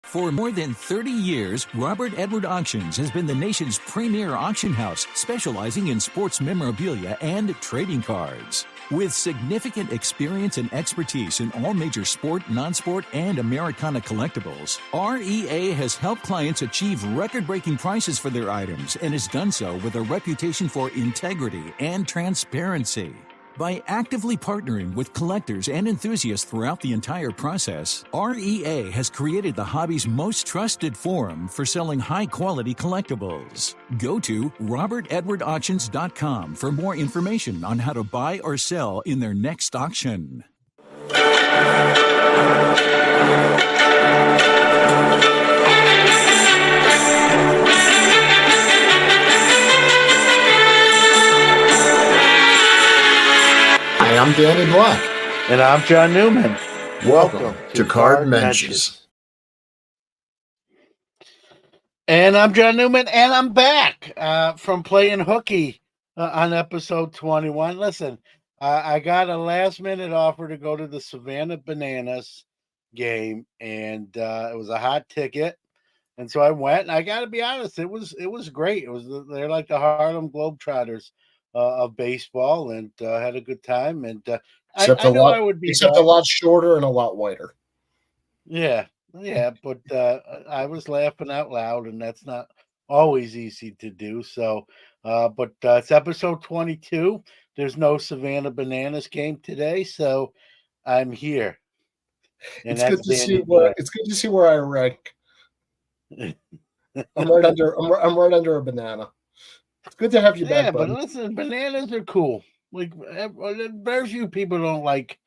For more than 30 years, Robert Edward Auctions has been the nation's premier auction house, specializing in sports memorabilia and trading cards. With significant experience and expertise in all major sport, non-sport, and Americana collectibles, REA has helped clients achieve record-breaking prices for their items and has done so with a reputation for integrity and transparency. By actively partnering with collectors and enthusiasts throughout the entire process, REA has created the hobby's most trusted forum for selling high-quality collectibles. Go to robertedwardauctions.com for more information on how to buy or sell in their next auction. I'm Danny Black. And I'm John Newman. Welcome to Card Mentions. And I'm John Newman, and I'm back from playing hooky on episode 21. Listen, I got a last-minute offer to go to the Savannah Bananas game, and it was a hot ticket. And so I went, and I got to be honest, it was great. They're like the Harlem Globetrotters of baseball, and had a good time. And except a lot shorter and a lot whiter. Yeah, but I was laughing out loud, and that's not always easy to do. So, but it's episode 22. There's no Savannah Bananas game today, so I'm here. And it's good to see where I rank. I'm right under a banana. It's good to have you back, buddy. But listen, bananas are cool. Like, very few people don't like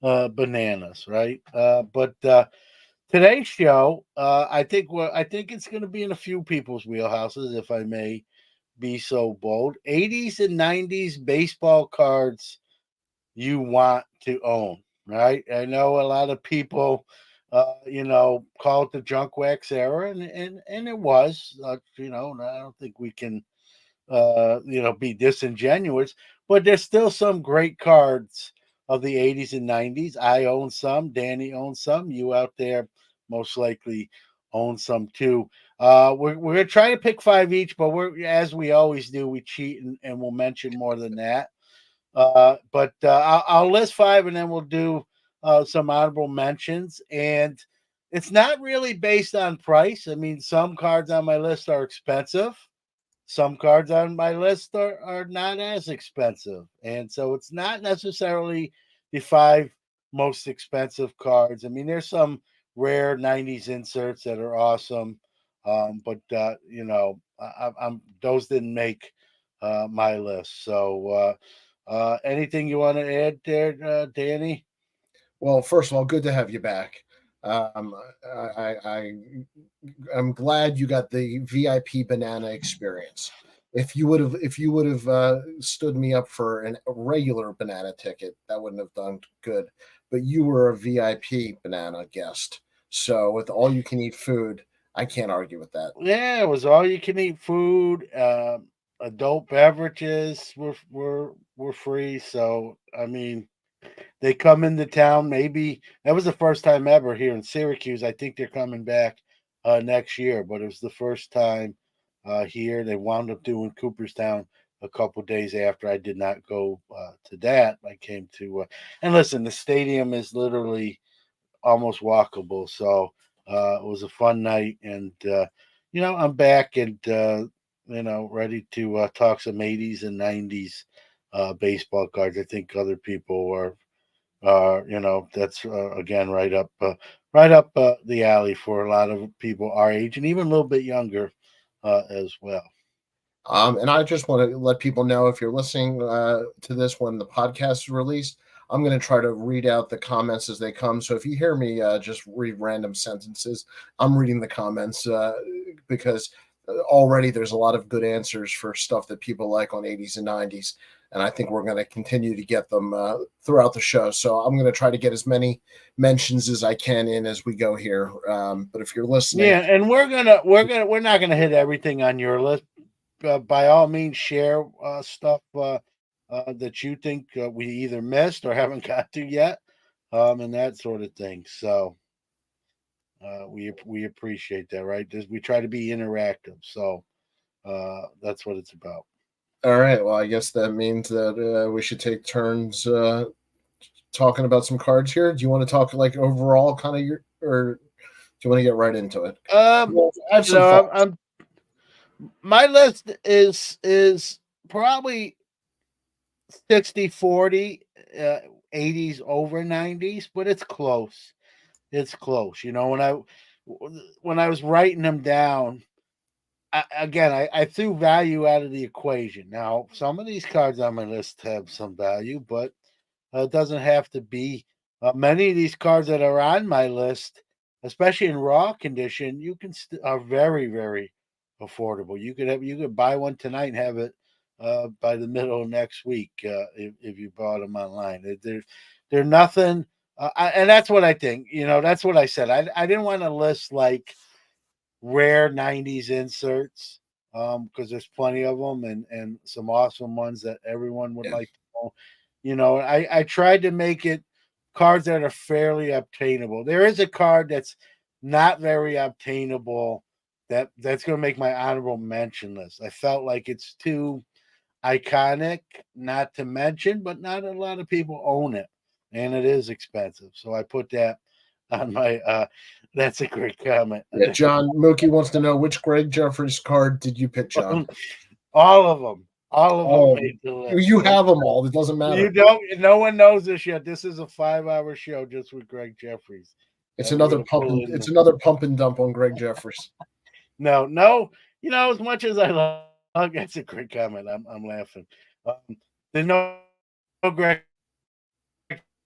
bananas, right? But today's show, I think it's going to be in a few people's wheelhouses, if I may be so bold. 80s and 90s baseball cards you want to own, right? I know a lot of people, call it the junk wax era, and it was. I don't think we can, be disingenuous, but there's still some great cards of the 80s and 90s. I own some. Danny owns some. You out there most likely own some too. We're gonna try to pick 5 each, but as we always do, we cheat and we'll mention more than that. But I'll list 5, and then we'll do some honorable mentions. And it's not really based on price. I mean, some cards on my list are expensive. Some cards on my list are not as expensive. And so it's not necessarily the 5 most expensive cards. I mean, there's some rare 90s inserts that are awesome. But those didn't make my list. So anything you want to add there, Danny? Well, first of all, good to have you back. I'm glad you got the VIP banana experience. If you would have stood me up for a regular banana ticket, that wouldn't have done good. But you were a VIP banana guest, so with all you can eat food, I can't argue with that. Yeah, it was all you can eat food. Adult beverages were free. So I mean, they come into town. Maybe that was the first time ever here in Syracuse. I think they're coming back next year, but it was the first time here. They wound up doing Cooperstown a couple days after. I did not go to that. I came to, and listen, the stadium is literally almost walkable. So it was a fun night, and I'm back and ready to talk some 80s and 90s baseball cards. I think other people are. That's again right up the alley for a lot of people our age and even a little bit younger as well. And I just want to let people know, if you're listening to this when the podcast is released, I'm going to try to read out the comments as they come. So if you hear me just read random sentences, I'm reading the comments because already there's a lot of good answers for stuff that people like on 80s and 90s. And I think we're going to continue to get them throughout the show. So I'm going to try to get as many mentions as I can in as we go here. But if you're listening, and we're not gonna hit everything on your list. By all means, share stuff that you think we either missed or haven't got to yet, and that sort of thing. So, We appreciate that, right? We try to be interactive, so that's what it's about. All right. Well, I guess that means that we should take turns talking about some cards here. Do you want to talk like overall kind of your, or do you want to get right into it? Well, I have some thoughts. I'm my list is probably 60-40, 80s over 90s, but it's close. It's close. When I was writing them down, I threw value out of the equation. Now, some of these cards on my list have some value, but it doesn't have to be. Many of these cards that are on my list, especially in raw condition, are very, very affordable. You could buy one tonight and have it by the middle of next week if you bought them online. They're nothing, and that's what I think. That's what I said. I didn't want to list like rare 90s inserts because there's plenty of them and some awesome ones that everyone would like to know. I tried to make it cards that are fairly obtainable. There is a card that's not very obtainable that's going to make my honorable mention list. I felt like it's too iconic not to mention, but not a lot of people own it, and it is expensive. So I put that on my that's a great comment. Yeah, John Mookie wants to know which Greg Jeffries card did you pick, John? All of them. All of them made the list. You have them all. It doesn't matter. You don't. No one knows this yet. This is a 5-hour show just with Greg Jeffries. It's another pump. It's another pump and dump on Greg Jeffries. No. As much as I love, that's a great comment. I'm laughing. There's no Greg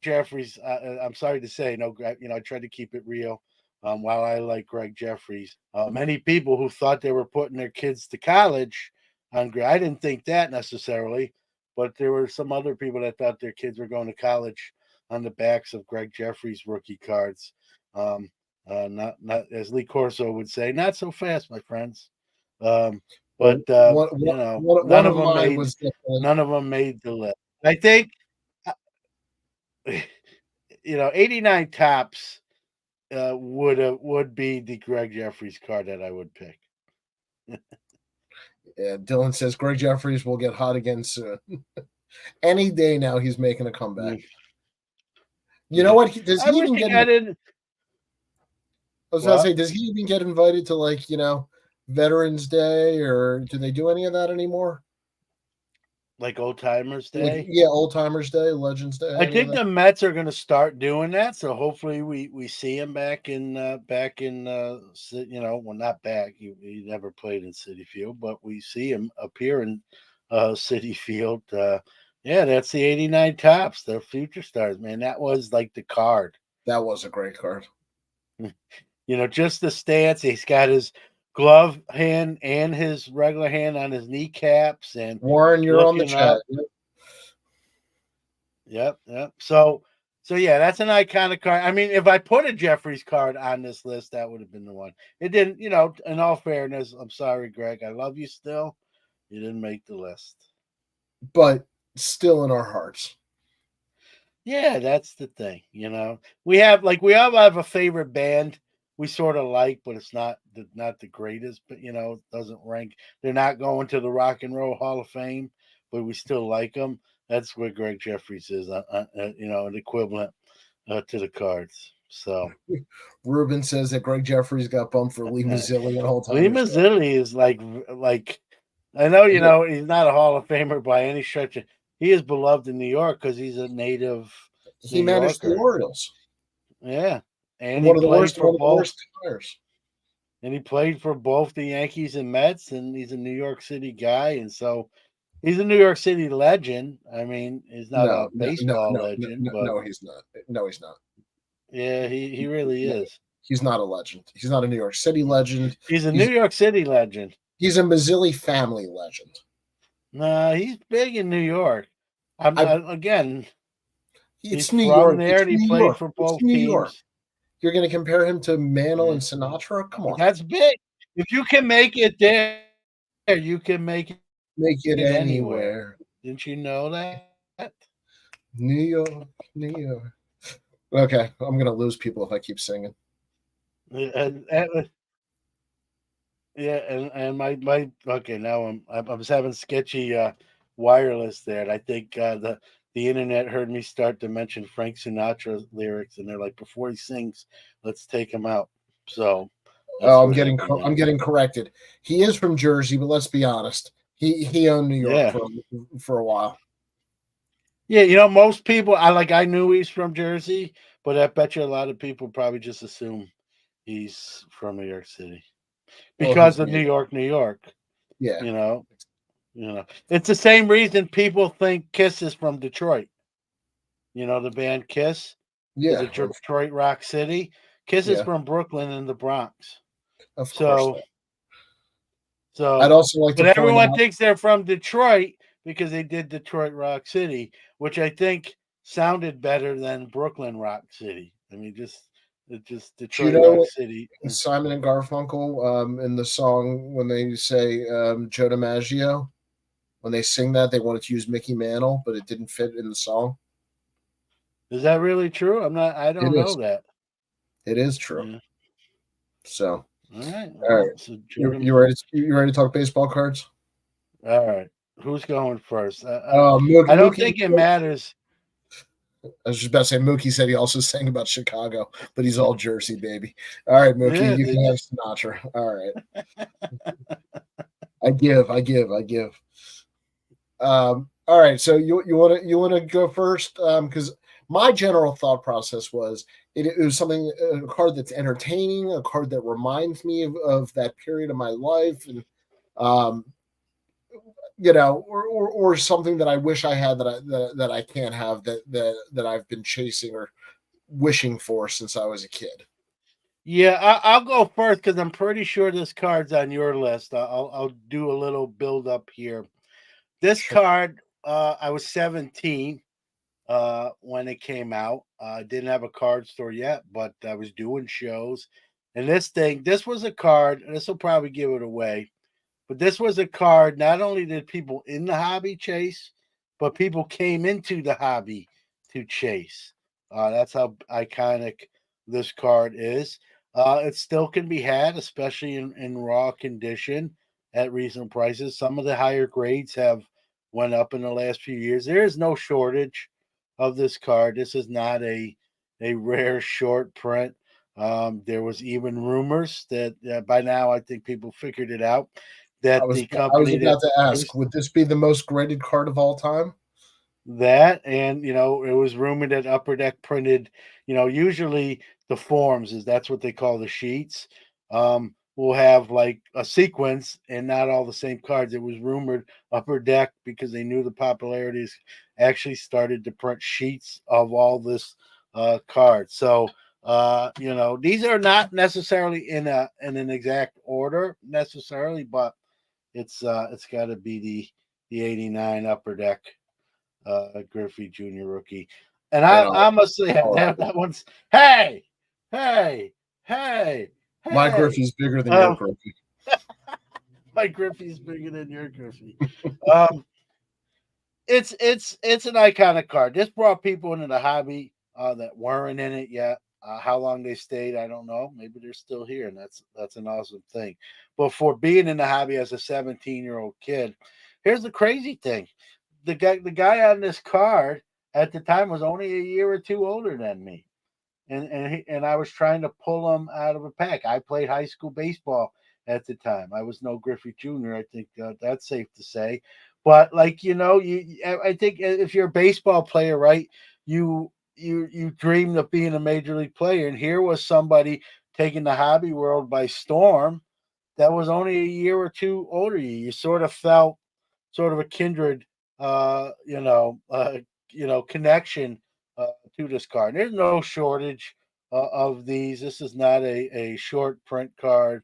Jeffries. I'm sorry to say, no. I tried to keep it real. While I like Greg Jeffries, many people who thought they were putting their kids to college on Greg, I didn't think that necessarily, but there were some other people that thought their kids were going to college on the backs of Greg Jeffries rookie cards. Not as Lee Corso would say, not so fast, my friends. None of them made the list. I think 89 tops would be the Greg Jeffries card that I would pick. Yeah, Dylan says Greg Jeffries will get hot again soon. Any day now, he's making a comeback. You know what? Does he even get? I was going to say, does he even get invited to Veterans Day, or do they do any of that anymore? Like Old Timers Day? Old Timers Day, Legends Day. I think the Mets are going to start doing that, so hopefully we see him back in well, not back. He never played in Citi Field, but we see him appear in Citi Field. That's the 89 tops, the future stars, man. That was like the card. That was a great card. Just the stance. He's got his glove hand and his regular hand on his kneecaps, and Warren, you're on the chat. Yep. So yeah, that's an iconic card. I mean, if I put a Jeffries card on this list, that would have been the one. It didn't. In all fairness, I'm sorry, Greg. I love you still. You didn't make the list, but still in our hearts. Yeah, that's the thing. We all have a favorite band we sort of like, but it's not the greatest, but it doesn't rank. They're not going to the Rock and Roll Hall of Fame, but we still like them. That's where Greg Jeffries is, an equivalent to the cards. So Ruben says that Greg Jeffries got bumped for Lee Mazzilli and all time. Lee Mazzilli is like I know he's not a Hall of Famer by any stretch. He is beloved in New York because he's a native. He managed the Orioles. Yeah. And one of the worst players. And he played for both the Yankees and Mets, and he's a New York City guy, and so he's a New York City legend. I mean, he's not a baseball legend. No, he's not. No, he's not. Yeah, he really is. He's not a legend. He's not a New York City legend. He's New York City legend. He's a Mazzilli family legend. Nah, he's big in New York. Again, it's New York. There, and he played for both teams. You're going to compare him to Mantle and Sinatra? Come on. That's big. If you can make it there, you can make it anywhere. Didn't you know that? New York. Okay, I'm going to lose people if I keep singing. And yeah, and my okay, now I'm having sketchy wireless there, and I think the internet heard me start to mention Frank Sinatra lyrics, and they're like, before he sings, let's take him out. So that's Oh, what happened I'm there. getting corrected. He is from Jersey, but let's be honest. He owned New York Yeah, for a while. yeah. Most people I knew he's from Jersey, but I bet you a lot of people probably just assume he's from New York City Well, because he's of made. New York, New York. Yeah, You know, it's the same reason people think Kiss is from Detroit. The band Kiss, the yeah, Detroit Rock City. Kiss is yeah. from Brooklyn and the Bronx. Of course. So, I'd so, also like to but point everyone out. thinks they're from Detroit because they did Detroit Rock City, which I think sounded better than Brooklyn Rock City. I mean, just Do you Detroit Rock know City. Simon and Garfunkel in the song when they say Joe DiMaggio? When they sing that, they wanted to use Mickey Mantle, but it didn't fit in the song. Is that really true? I'm not. I It don't know is. that. It is true. Yeah. So, All right. all Well, right, so you Jordan. ready? You ready to talk baseball cards? All right. Who's going first? I don't Mookie. think it matters. I was just about to say Mookie said he also sang about Chicago, but he's all Jersey, baby. All right, Mookie, Yeah, you can have Sinatra. All right. I give. All right, so you want to go first because my general thought process was it was something a card that's entertaining, a card that reminds me of that period of my life, and um, or something that I wish I had that I can't have that I've been chasing or wishing for since I was a kid. yeah. I'll go first because I'm pretty sure this card's on your list. I'll do a little build up here. This Sure. card, I was 17 when it came out. I didn't have a card store yet, but I was doing shows. And this was a card. This will probably give it away. But this was a card. Not only did people in the hobby chase, but people came into the hobby to chase. That's how iconic this card is. It still can be had, especially in raw condition at reasonable prices. Some of the higher grades have went up in the last few years. There is no shortage of this card. This is not a rare short print. There was even rumors that by now I think people figured it out that the I was company that about to ask, produced would this be the most graded card of all time? that, and it was rumored that Upper Deck printed, usually the forms is that's what they call the sheets. Will have like a sequence and not all the same cards. It was rumored Upper Deck because they knew the popularities actually started to print sheets of all this cards. So these are not necessarily in an exact order necessarily, but it's got to be the 89 Upper Deck Griffey Jr. rookie. And Then I must say I'll that one's hey, hey, hey, my hey. Griffey's bigger than your Um, Griffey. my Griffey's bigger than your Griffey. Um, it's an iconic card. This brought people into the hobby that weren't in it yet. How long they stayed, I don't know. Maybe they're still here, and that's an awesome thing. But for being in the hobby as a 17-year-old kid, here's the crazy thing: the guy on this card at the time was only a year or two older than me, and I was trying to pull him out of a pack. I played high school baseball at the time. I was no Griffey Jr. I think that's safe to say. But like I think if you're a baseball player, right, you dreamed of being a major league player, and here was somebody taking the hobby world by storm that was only a year or two older. You sort of felt sort of a kindred, uh, you know, uh, connection to this card. There's no shortage of these. This is not a short print card.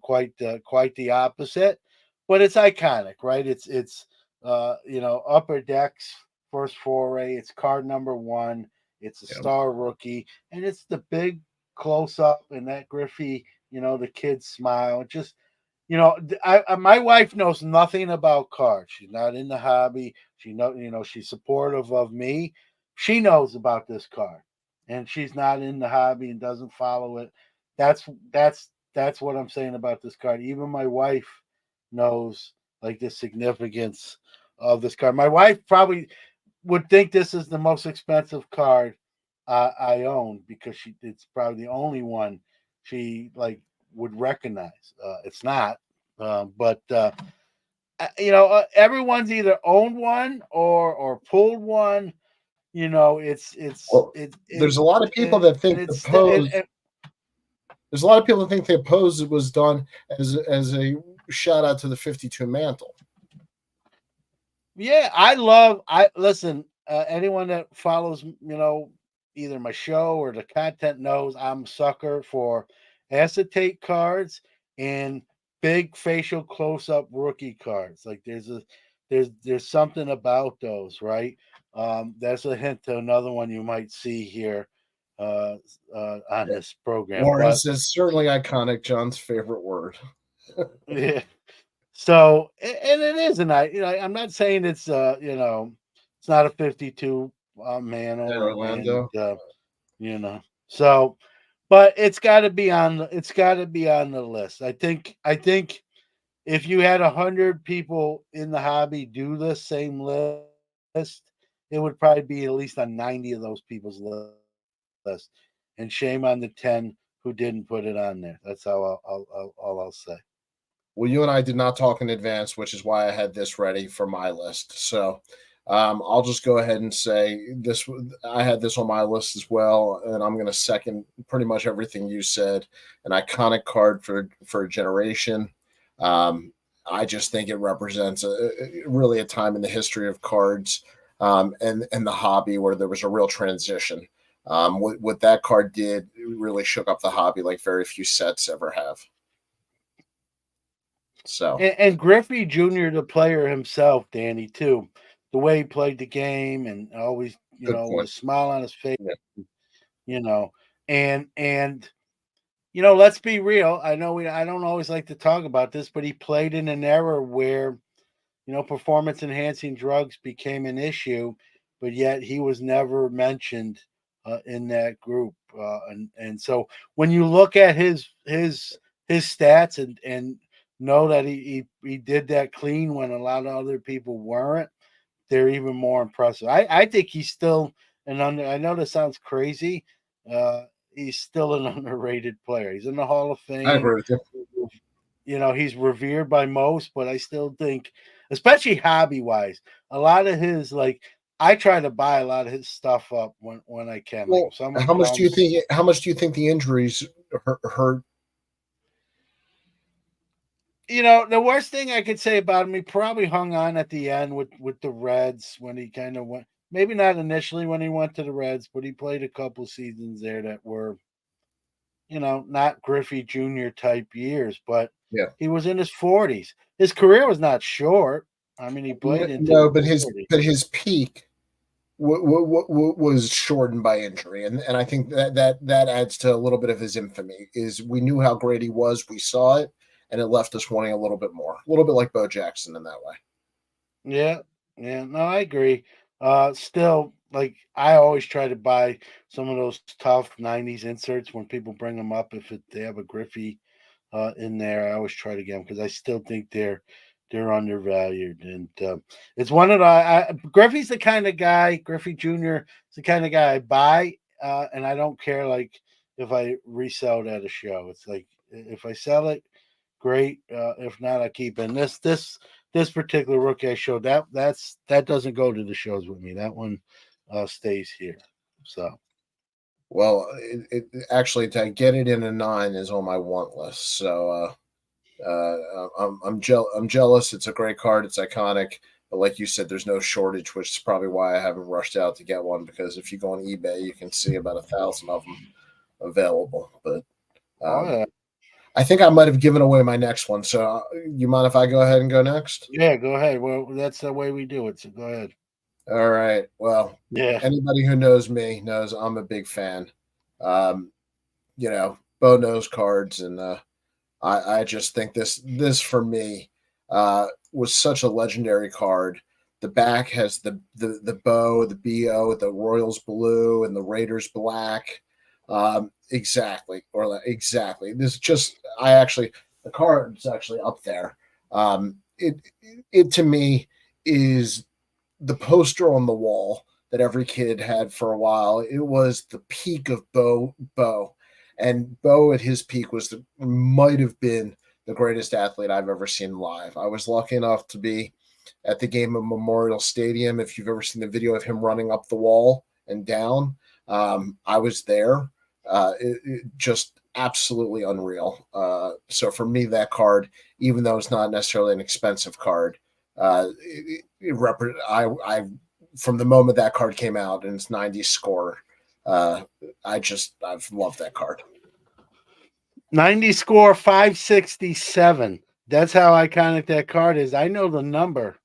Quite the opposite, but it's iconic, right? It's Upper Deck's first foray. It's card number one. It's a Yeah. star rookie, and it's the big close up and that Griffey, the kid's smile. Just my wife knows nothing about cards. She's not in the hobby. She's supportive of me. She knows about this card, and she's not in the hobby and doesn't follow it. that's that's what I'm saying about this card. Even my wife knows like the significance of this card. My wife probably would think this is the most expensive card I own because it's probably the only one she like would recognize. It's not, but everyone's either owned one or pulled one. You know, Well, there's a lot of people that think the pose. There's a lot of people that think the pose was done as a shout out to the 52 mantle. Yeah, I listen. Anyone that follows, either my show or the content knows I'm a sucker for acetate cards and big facial close up rookie cards. Like there's something about those, right? That's a hint to another one you might see here on this program. Warren says certainly iconic. John's favorite word. Yeah. So, and it is, and I'm not saying it's it's not a 52 man in Orlando, so, but it's got to be on the list. I think if you had 100 people in the hobby do the same list, it would probably be at least on 90 of those people's list. And shame on the 10 who didn't put it on there. That's all I'll say. Well, you and I did not talk in advance, which is why I had this ready for my list. So I'll just go ahead and say this. I had this on my list as well, and I'm going to second pretty much everything you said. An iconic card for a generation. I just think it represents really a time in the history of cards and the hobby where there was a real transition. What that card did really shook up the hobby like very few sets ever have. So and Griffey Jr., the player himself, Danny, too, the way he played the game and always, with a smile on his face, and let's be real. I know I don't always like to talk about this, but he played in an era where, performance enhancing drugs became an issue, but yet he was never mentioned in that group. And so when you look at his stats and know that he did that clean when a lot of other people weren't, they're even more impressive. I think he's still I know this sounds crazy. He's still an underrated player. He's in the Hall of Fame. I agree with you. He's revered by most, but I still think, especially hobby wise, a lot of his I try to buy a lot of his stuff up when I can. Well, how much do you think the injuries hurt? The worst thing I could say about him, he probably hung on at the end with the Reds when he kind of went. Maybe not initially when he went to the Reds, but he played a couple seasons there that were, not Griffey Jr. type years. But he was in his 40s. His career was not short. I mean, he played into but his peak was shortened by injury, and I think that adds to a little bit of his infamy. Is we knew how great he was, we saw it, and it left us wanting a little bit more, a little bit like Bo Jackson in that way. Yeah, no, I agree. Still, I always try to buy some of those tough '90s inserts when people bring them up. If they have a Griffey in there, I always try to get them because I still think they're undervalued. And it's one of the Griffey's the kind of guy. Griffey Jr. is the kind of guy I buy, and I don't care if I resell it at a show. It's like if I sell it, great. If not, I keep it. And this particular rookie I showed that doesn't go to the shows with me. That one stays here. So, well, it actually to get it in a 9 is on my want list. So I'm jealous. It's a great card. It's iconic. But like you said, there's no shortage, which is probably why I haven't rushed out to get one. Because if you go on eBay, you can see about 1,000 of them available. But I think I might have given away my next one. So you mind if I go ahead and go next? Yeah, go ahead. Well, that's the way we do it. So go ahead. All right. Well, anybody who knows me knows I'm a big fan. Bo knows cards, and I just think this for me was such a legendary card. The back has the bow, the BO, the Royals blue, and the Raiders black. Exactly. Exactly. This is just, the card is actually up there. It to me is the poster on the wall that every kid had for a while. It was the peak of Bo, and Bo at his peak might have been the greatest athlete I've ever seen live. I was lucky enough to be at the game of Memorial Stadium. If you've ever seen the video of him running up the wall and down, I was there. It just absolutely unreal. So for me, that card, even though it's not necessarily an expensive card, I from the moment that card came out and its 90 score, I've loved that card. 90 score 567. That's how iconic that card is. I know the number.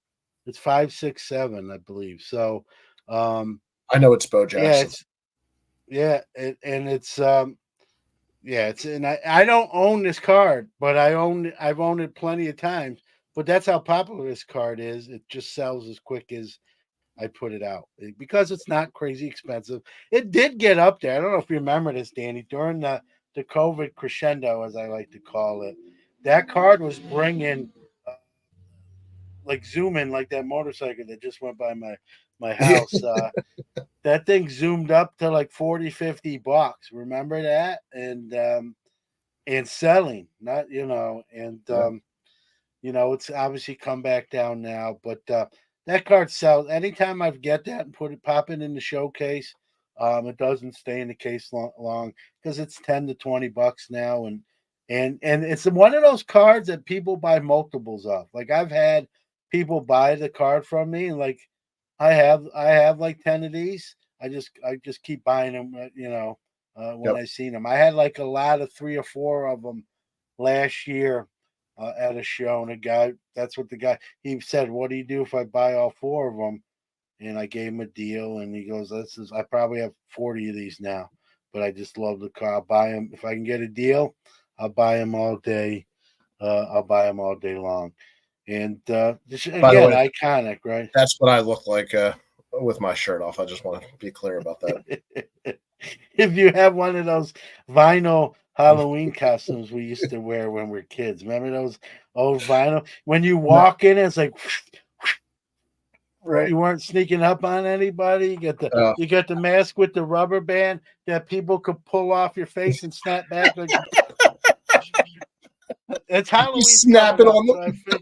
It's 567, I believe. So I know it's Bo Jackson. And I don't own this card, but I've owned it plenty of times. But that's how popular this card is. It just sells as quick as I put it out because it's not crazy expensive. It did get up there. I don't know if you remember this, Danny, during the COVID crescendo, as I like to call it. That card was bringing like zooming like that motorcycle that just went by my house. That thing zoomed up to like 40-50 $. Remember that? And selling, not it's obviously come back down now, but that card sells. Anytime I get that and pop it in the showcase, it doesn't stay in the case long because it's $10 to $20 now, and it's one of those cards that people buy multiples of. Like I've had people buy the card from me, and like I have like 10 of these. I just keep buying them, when I seen them. I had like a lot of 3 or 4 of them last year at a show, and the guy he said, "What do you do if I buy all 4 of them?" And I gave him a deal, and he goes, I probably have 40 of these now, but I just love the car. I'll buy them if I can get a deal. I'll buy them all day. I'll buy them all day long. And again, way, iconic, right? That's what I look like with my shirt off. I just want to be clear about that. If you have one of those vinyl Halloween costumes we used to wear when we were kids, remember those old vinyl? When you walk in, it's like, right? You weren't sneaking up on anybody. You got the mask with the rubber band that people could pull off your face and snap back. Like, it's Halloween. You snap it on the.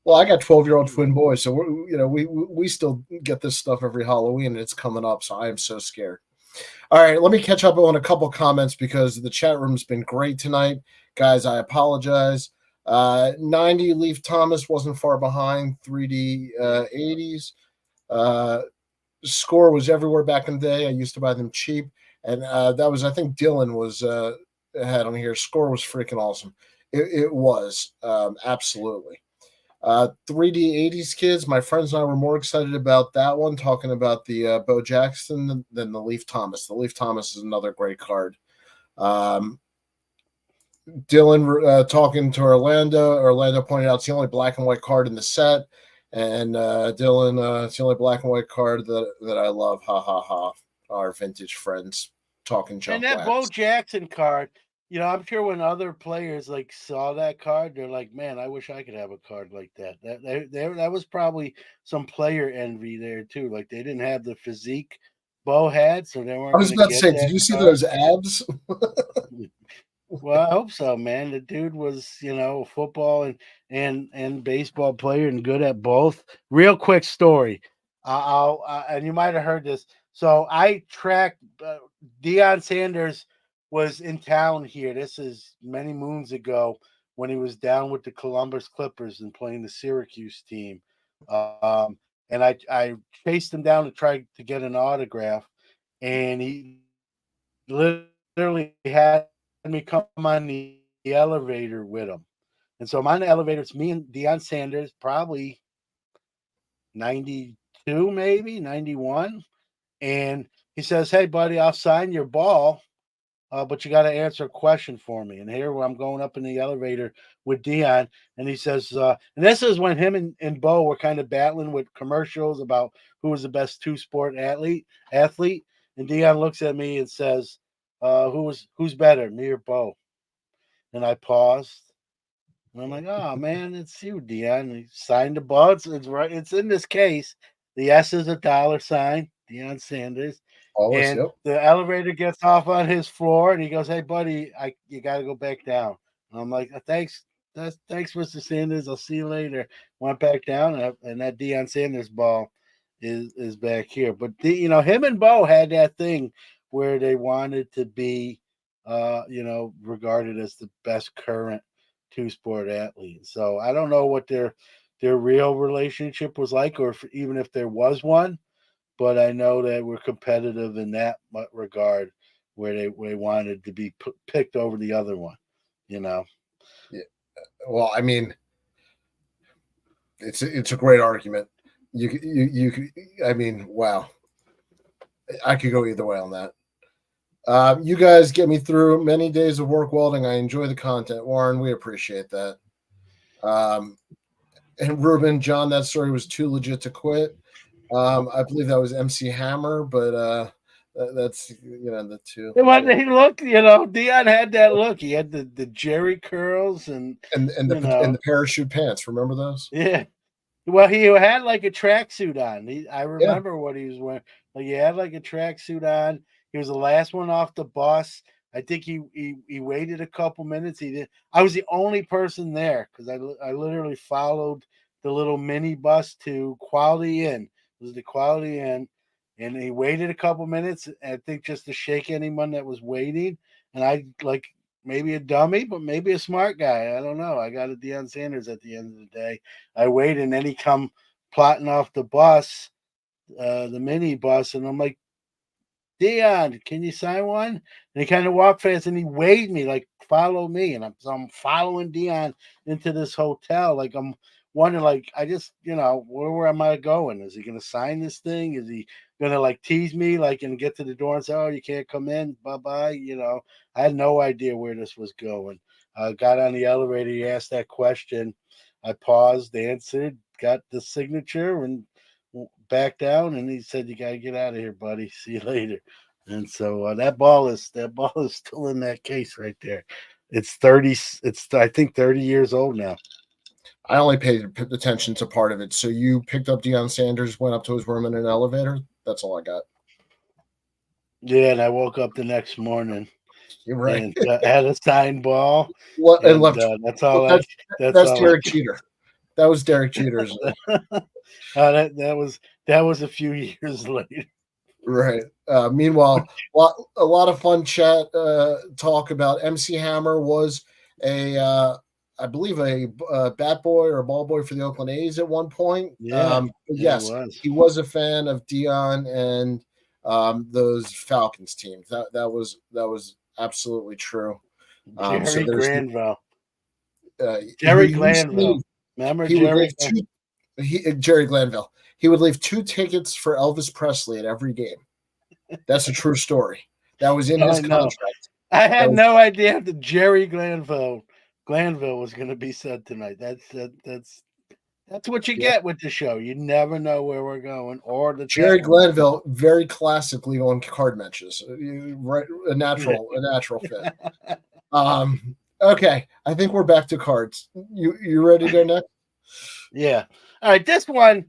Well, I got 12-year-old twin boys, so we still get this stuff every Halloween, and it's coming up. So I am so scared. All right, let me catch up on a couple comments because the chat room's been great tonight, guys. I apologize. 90 Leaf Thomas wasn't far behind. 3D 80s. Score was everywhere back in the day. I used to buy them cheap, and that was, I think Dylan was had on here. Score was freaking awesome. It was absolutely. 3D 80s kids, my friends and I were more excited about that one, talking about the Bo Jackson than the Leaf Thomas. The Leaf Thomas is another great card. Dylan talking to Orlando pointed out it's the only black and white card in the set, and Dylan, it's the only black and white card that I love. Ha ha ha. Our vintage friends talking junk. And that Bo Jackson card, I'm sure when other players like saw that card, they're like, "Man, I wish I could have a card like that." That was probably some player envy there too. Like they didn't have the physique Bo had, so they weren't. I was about to say, did you see those abs? Well, I hope so, man. The dude was, football and baseball player and good at both. Real quick story, and you might have heard this. So I tracked Deion Sanders. Was in town here. This is many moons ago when he was down with the Columbus Clippers and playing the Syracuse team. And I chased him down to try to get an autograph, and he literally had me come on the elevator with him. And so I'm on the elevator. It's me and Deion Sanders, probably 92, maybe 91. And he says, "Hey, buddy, I'll sign your ball. But you got to answer a question for me." And here I'm going up in the elevator with Deion, and he says, and this is when him and Bo were kind of battling with commercials about who was the best two-sport athlete. And Deion looks at me and says, who's better, me or Bo? And I paused. And I'm like, oh man, it's you, Dion. He signed the ball. It's right. It's in this case. The S is a $sign, Deion Sanders. Always, And yep. the elevator gets off on his floor, and he goes, "Hey, buddy, you got to go back down." And I'm like, "Thanks, thanks, Mr. Sanders. I'll see you later." Went back down, and that Deion Sanders ball is back here. But him and Bo had that thing where they wanted to be, regarded as the best current two-sport athlete. So I don't know what their real relationship was like, or even if there was one. But I know that we're competitive in that regard, where they wanted to be picked over the other one. Yeah. Well, I mean, it's a great argument. I mean, wow. I could go either way on that. You guys get me through many days of work welding. I enjoy the content, Warren. We appreciate that. And Ruben, John, that story was too legit to quit. I believe that was MC Hammer, but that's the two. When he looked, Deion had that look. He had the Jerry curls and the parachute pants. Remember those? Yeah. Well, he had like a tracksuit on. I remember what he was wearing. Like he had like a tracksuit on. He was the last one off the bus. I think he waited a couple minutes. He did. I was the only person there because I literally followed the little mini bus to Quality Inn. It was the Quality Inn, and he waited a couple minutes. I think just to shake anyone that was waiting. And I like maybe a dummy, but maybe a smart guy. I don't know. I got a Deion Sanders at the end of the day. I wait, and then he come plotting off the bus, the mini bus, and I'm like, Deion, can you sign one? And he kind of walked fast, and he waved me like, follow me, and I'm following Deion into this hotel. Like I'm wondering, like I just, where am I going? Is he going to sign this thing? Is he going to like tease me, like, and get to the door and say, oh, you can't come in, bye bye? I had no idea where this was going. I got on the elevator. He asked that question. I paused, answered, got the signature, and back down. And he said, "You got to get out of here, buddy. See you later." And so that ball is still in that case right there. It's 30. It's I think 30 years old now. I only paid attention to part of it. So you picked up Deion Sanders, went up to his room in an elevator. That's all I got. Yeah, and I woke up the next morning. You're right. And had a signed ball. And left. That's all. That's Derek Jeter. That was Derek Jeter's. that was a few years later. Right. Meanwhile, a lot of fun chat talk about MC Hammer was I believe a bat boy or a ball boy for the Oakland A's at one point. Yeah, yes, he was a fan of Deion and those Falcons teams. That was absolutely true. Jerry Glanville. Jerry Glanville. Remember Jerry? Jerry Glanville. He would leave 2 tickets for Elvis Presley at every game. That's a true story. That was in his contract. I had no idea that Jerry Glanville was going to be said tonight. That's what you get with the show. You never know where we're going. Or the Jerry Glanville, very classically on card matches. Right, a natural fit. Okay, I think we're back to cards. You ready to go next? Yeah. All right. This one's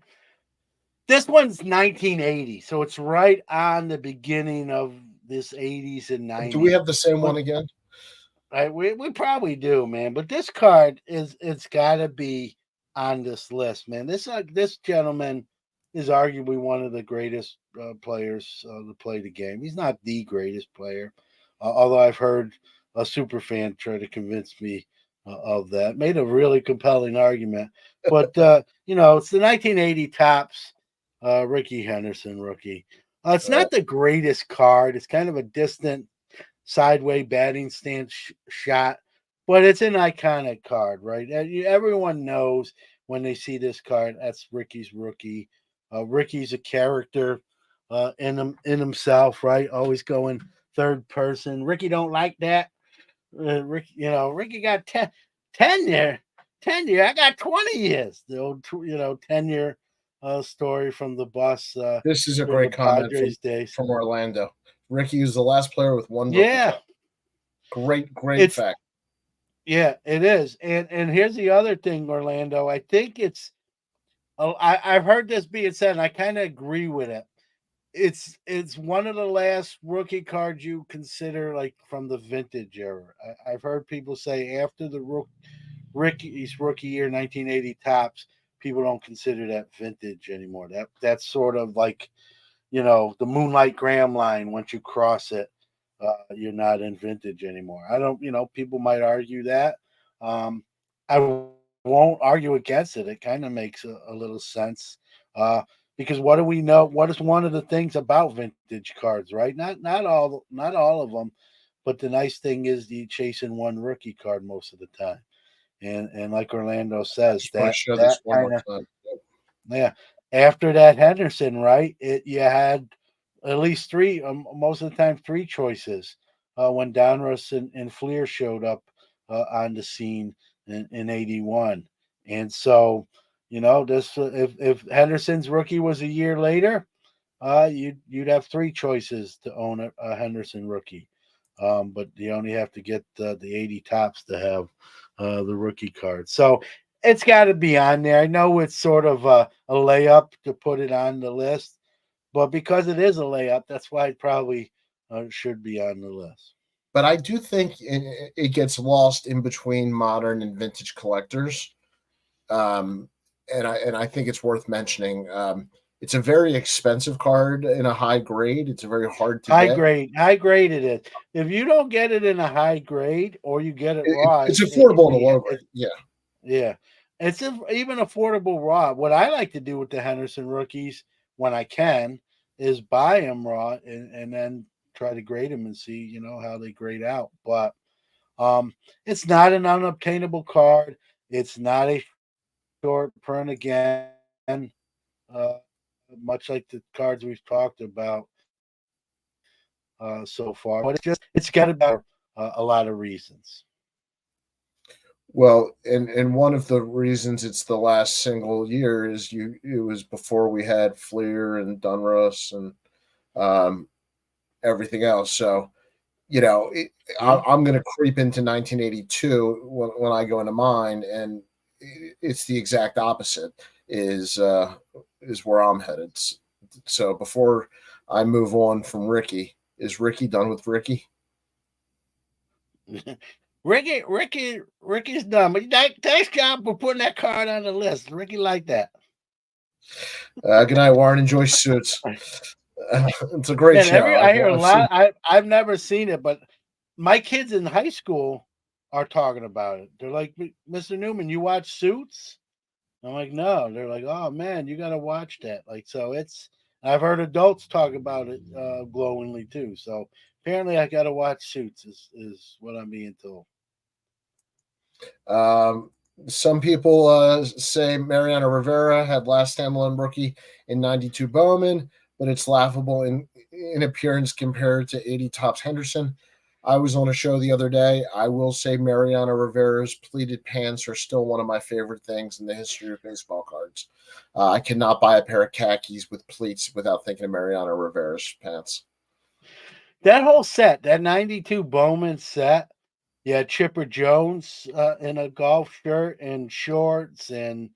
1980, so it's right on the beginning of this 80s and 90s. Do we have the same one again? Right, we probably do, man. But this card it's got to be on this list, man. This gentleman is arguably one of the greatest players to play the game. He's not the greatest player, although I've heard a super fan try to convince me of that. Made a really compelling argument, but it's the 1980 Topps Rickey Henderson rookie. It's not the greatest card. It's kind of a distant sideways batting stance shot, but it's an iconic card, right? Everyone knows when they see this card, that's Rickey's rookie. Rickey's a character in himself, right? Always going third person. Rickey don't like that. Rickey got 10 year. I got 20 years. The old 10-year story from the bus. This is a great comment from Orlando. Ricky is the last player with one rookie Yeah, card. Great it's fact. yeah, it is. And here's the other thing, Orlando. I think it's I've heard this being said, and I kind of agree with it. It's one of the last rookie cards you consider like from the vintage era. I've heard people say after the Ricky's rookie year, 1980 tops, people don't consider that vintage anymore. That's sort of like the Moonlight Graham line. Once you cross it, you're not in vintage anymore. I don't. People might argue that. I won't argue against it. It kind of makes a little sense. Because what do we know? What is one of the things about vintage cards, right? Not all of them, but the nice thing is you chasing one rookie card most of the time. And like Orlando says, Just want to that show that this one kind more of time. yeah. After that Henderson, right? You had at least three, most of the time, three choices when Donruss and Fleer showed up on the scene in '81, and so this if Henderson's rookie was a year later, you'd have three choices to own a Henderson rookie, but you only have to get the 80 tops to have the rookie card. So it's got to be on there. I know it's sort of a layup to put it on the list, but because it is a layup, that's why it probably should be on the list. But I do think it gets lost in between modern and vintage collectors. Um, and I think it's worth mentioning. It's a very expensive card in a high grade. It's very hard to get. High grade it is. If you don't get it in a high grade or you get it raw, It's it can affordable in a be low grade. Yeah. yeah. It's even affordable raw. What I like to do with the Henderson rookies when I can is buy them raw and then try to grade them and see, how they grade out. But it's not an unobtainable card. It's not a short print again, uh, much like the cards we've talked about so far. But it's got about a lot of reasons. Well, and one of the reasons it's the last single year is it was before we had Fleer and Donruss and um, everything else. So Yeah. I'm going to creep into 1982 when I go into mine, and it's the exact opposite. Is where I'm headed. So before I move on from Ricky, is Ricky done with Ricky? Ricky's done. But thanks, John, for putting that card on the list. Ricky like that. Good night, Warren. Enjoy Suits. It's a great And show. I hear a I've seen. lot. I've never seen it, but my kids in high school are talking about it. They're like, Mr. Newman, you watch Suits? I'm like, no. They're like, oh man, you got to watch that. Like, so it's. I've heard adults talk about it glowingly too. So apparently, I got to watch Suits. Is what I'm being told. Um, some people say Mariano Rivera had last Stanley rookie in '92 Bowman, but it's laughable in appearance compared to '80 Tops Henderson. I was on a show the other day. I will say Mariano Rivera's pleated pants are still one of my favorite things in the history of baseball cards. I cannot buy a pair of khakis with pleats without thinking of Mariano Rivera's pants. That whole set, that '92 Bowman set, yeah, Chipper Jones in a golf shirt and shorts, and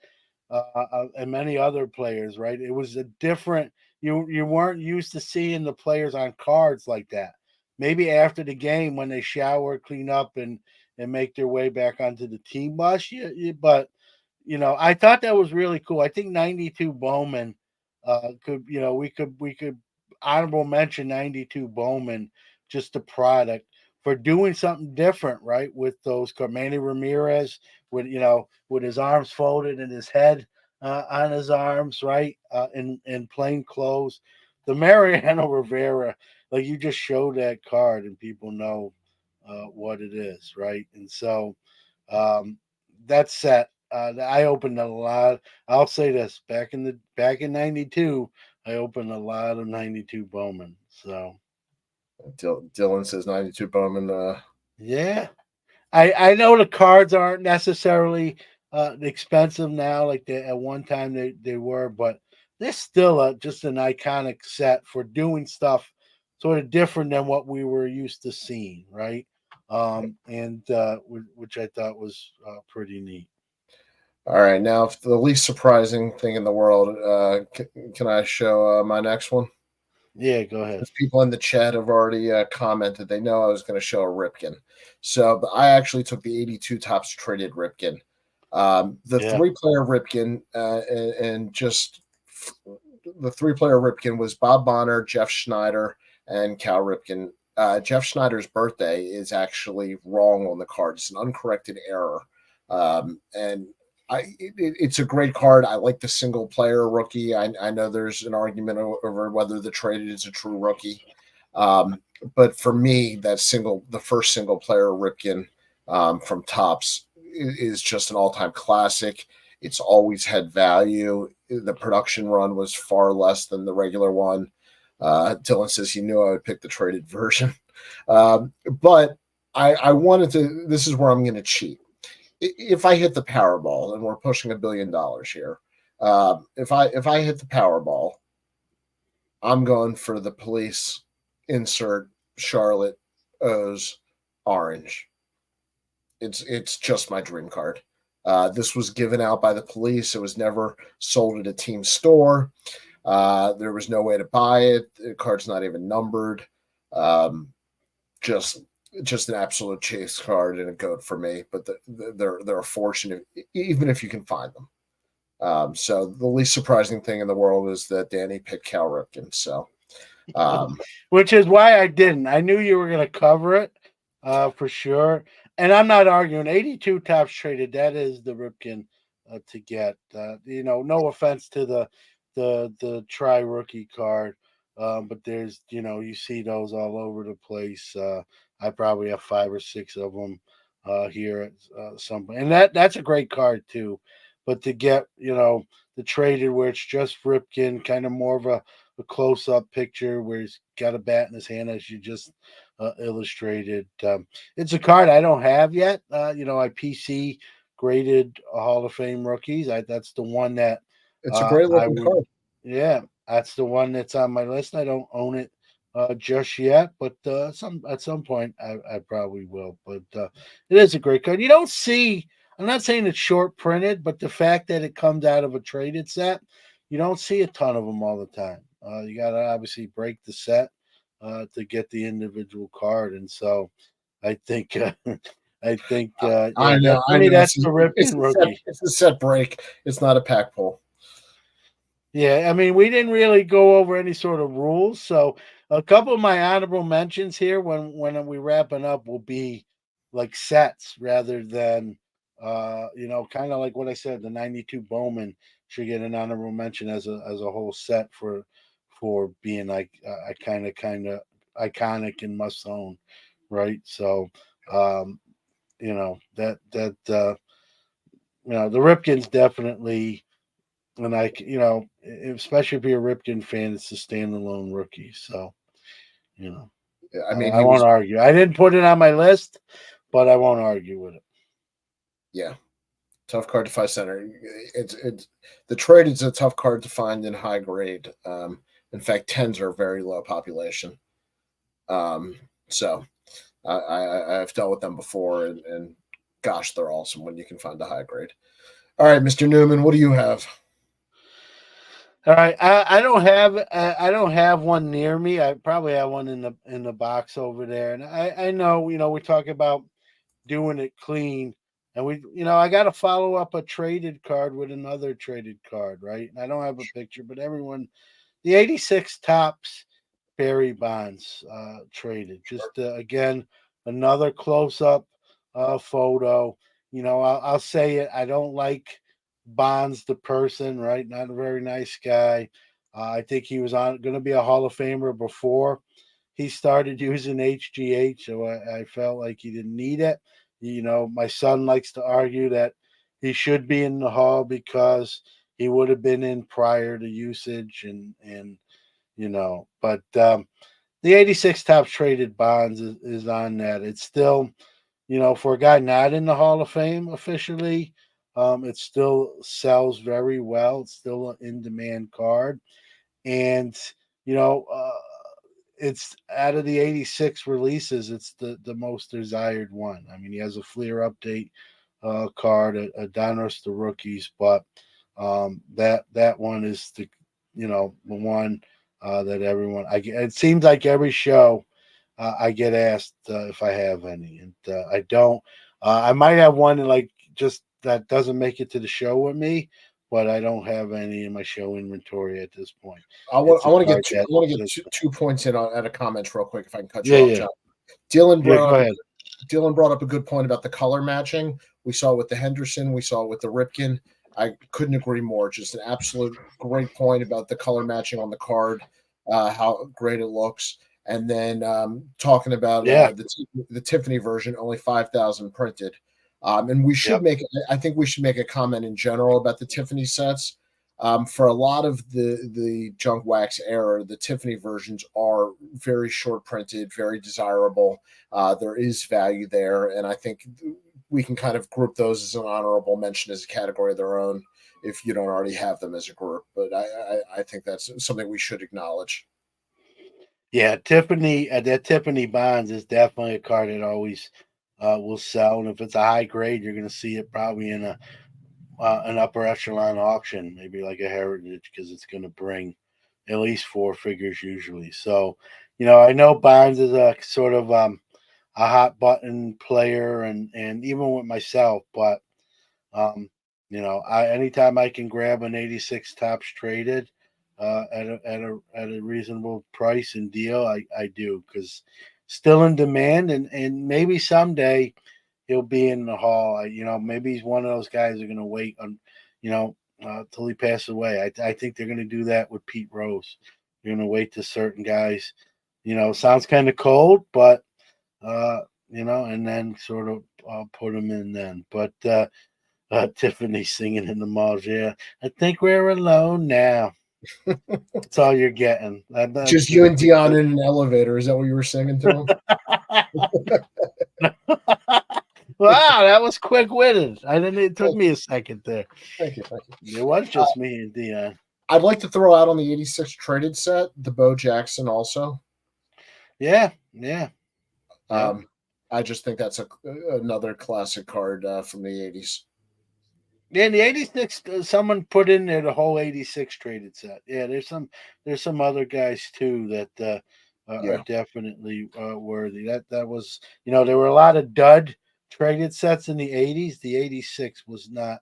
many other players. Right, it was a different. You weren't used to seeing the players on cards like that. Maybe after the game when they shower, clean up, and make their way back onto the team bus. But I thought that was really cool. I think '92 Bowman could we could honorable mention '92 Bowman, just the product for doing something different, right? With those Manny Ramirez with his arms folded and his head on his arms, right? In plain clothes. The Mariano Rivera, like you just showed that card and people know what it is, right? And so um, that set, I opened a lot. I'll say this: back in '92, I opened a lot of '92 Bowman. So Dylan says '92 Bowman. yeah, I know the cards aren't necessarily expensive now, like they at one time they were, but they're still just an iconic set for doing stuff sort of different than what we were used to seeing, right? And which I thought was pretty neat. All right, now the least surprising thing in the world. Can I show my next one? Yeah, go ahead. Because people in the chat have already commented. They know I was going to show a Ripken. So, but I actually took the 82 tops traded Ripken. The Yeah, three-player Ripken, and just the three-player Ripken was Bob Bonner, Jeff Schneider, and Cal Ripken. Jeff Schneider's birthday is actually wrong on the card. It's an uncorrected error. And it's a great card. I like the single player rookie. I know there's an argument over whether the traded is a true rookie. But for me, the first single player Ripken from Tops is just an all time classic. It's always had value. The production run was far less than the regular one. Dylan says he knew I would pick the traded version. But I wanted to, this is where I'm going to cheat. If I hit the Powerball, and we're pushing $1 billion here, if I hit the Powerball, I'm going for the police insert Charlotte O's orange. It's just my dream card. This was given out by the police. It was never sold at a team store. There was no way to buy it. The card's not even numbered. Just an absolute chase card and a goat for me. But they're a fortune, even if you can find them. So the least surprising thing in the world is that Danny picked Cal Ripken. So, which is why I didn't. I knew you were going to cover it for sure. And I'm not arguing. 82 tops traded. That is the Ripken to get. No offense to the try rookie card, but there's you see those all over the place. I probably have 5 or 6 of them here at some point, and that's a great card too. But to get the traded where it's just Ripken, kind of more of a close up picture where he's got a bat in his hand as you just illustrated. It's a card I don't have yet. I PC graded Hall of Fame rookies. That's the one that it's a great looking card. Yeah, that's the one that's on my list. I don't own it just yet, but at some point I probably will. But it is a great card. You don't see. I'm not saying it's short printed, but the fact that it comes out of a traded set, you don't see a ton of them all the time. You got to obviously break the set to get the individual card, and so I think I know. that's the Ripken rookie. It's a set break. It's not a pack pull. Yeah, I mean, we didn't really go over any sort of rules, so a couple of my honorable mentions here when we wrapping up will be like sets rather than kind of like what I said. The 92 Bowman should get an honorable mention as a whole set for being like kind of iconic and must own, right? So the Ripken's definitely. And especially if you're a Ripken fan, it's a standalone rookie. So, I mean, I won't argue. I didn't put it on my list, but I won't argue with it. Yeah, tough card to find center. It's the trade is a tough card to find in high grade. In fact, 10s are very low population. So I've dealt with them before, and gosh, they're awesome when you can find a high grade. All right, Mr. Newman, what do you have? All right, I don't have one near me. I probably have one in the box over there, and I know we talk about doing it clean, and I got to follow up a traded card with another traded card, right? And I don't have a picture, but the 86 tops Barry Bonds traded. Just again another close up photo. I'll say it. I don't like Bonds the person, right? Not a very nice guy. I think he was going to be a Hall of Famer before he started using HGH, so I felt like he didn't need it. My son likes to argue that he should be in the Hall because he would have been in prior to usage, and but the 86 top traded Bonds is on that. It's still, for a guy not in the Hall of Fame officially, it still sells very well. It's still an in-demand card. And, it's out of the 86 releases, it's the most desired one. I mean, he has a Fleer update card, a Donruss the rookies, but that one is the one that everyone I get. It seems like every show I get asked if I have any, and I don't. I might have one like just that doesn't make it to the show with me, but I don't have any in my show inventory at this point. I It's a want to card get two, that I want to get just two points in at a comment real quick if I can cut you yeah, off, yeah, John. Dylan yeah. brought Go up ahead. Dylan brought up a good point about the color matching. We saw it with the Henderson, we saw it with the Ripken. I couldn't agree more. Just an absolute great point about the color matching on the card, how great it looks. And then talking about Yeah, the Tiffany version, only 5,000 printed. And we should yep, make, I think we should make a comment in general about the Tiffany sets. For a lot of the junk wax era, the Tiffany versions are very short printed, very desirable. There is value there, and I think we can kind of group those as an honorable mention as a category of their own if you don't already have them as a group. But I think that's something we should acknowledge. yeah. Tiffany, that Tiffany Bonds is definitely a card that always will sell, and if it's a high grade, you're going to see it probably in a an upper echelon auction, maybe like a Heritage, because it's going to bring at least four figures usually. So, I know Bonds is a sort of a hot button player, and even with myself, but um, I anytime I can grab an 86 tops traded at a reasonable price and deal, I do, because still in demand, and maybe someday he'll be in the hall. Maybe he's one of those guys who are going to wait on, till he passes away. I think they're going to do that with Pete Rose. They're going to wait to certain guys. Sounds kind of cold, but and then sort of put them in then. But Tiffany singing in the malls, yeah. I think we're alone now. That's all you're getting. Just you and Dion in an elevator. Is that what you were singing to him? Wow, that was quick witted. It took me a second there. Thank you. Thank you. It was just me and Dion. I'd like to throw out on the 86 traded set the Bo Jackson also. Yeah, yeah. I just think that's another classic card from the 80s. Yeah, the 86, someone put in there the whole 86 traded set. Yeah, there's some other guys too that are definitely worthy. That was, there were a lot of dud traded sets in the 80s. The 86 was not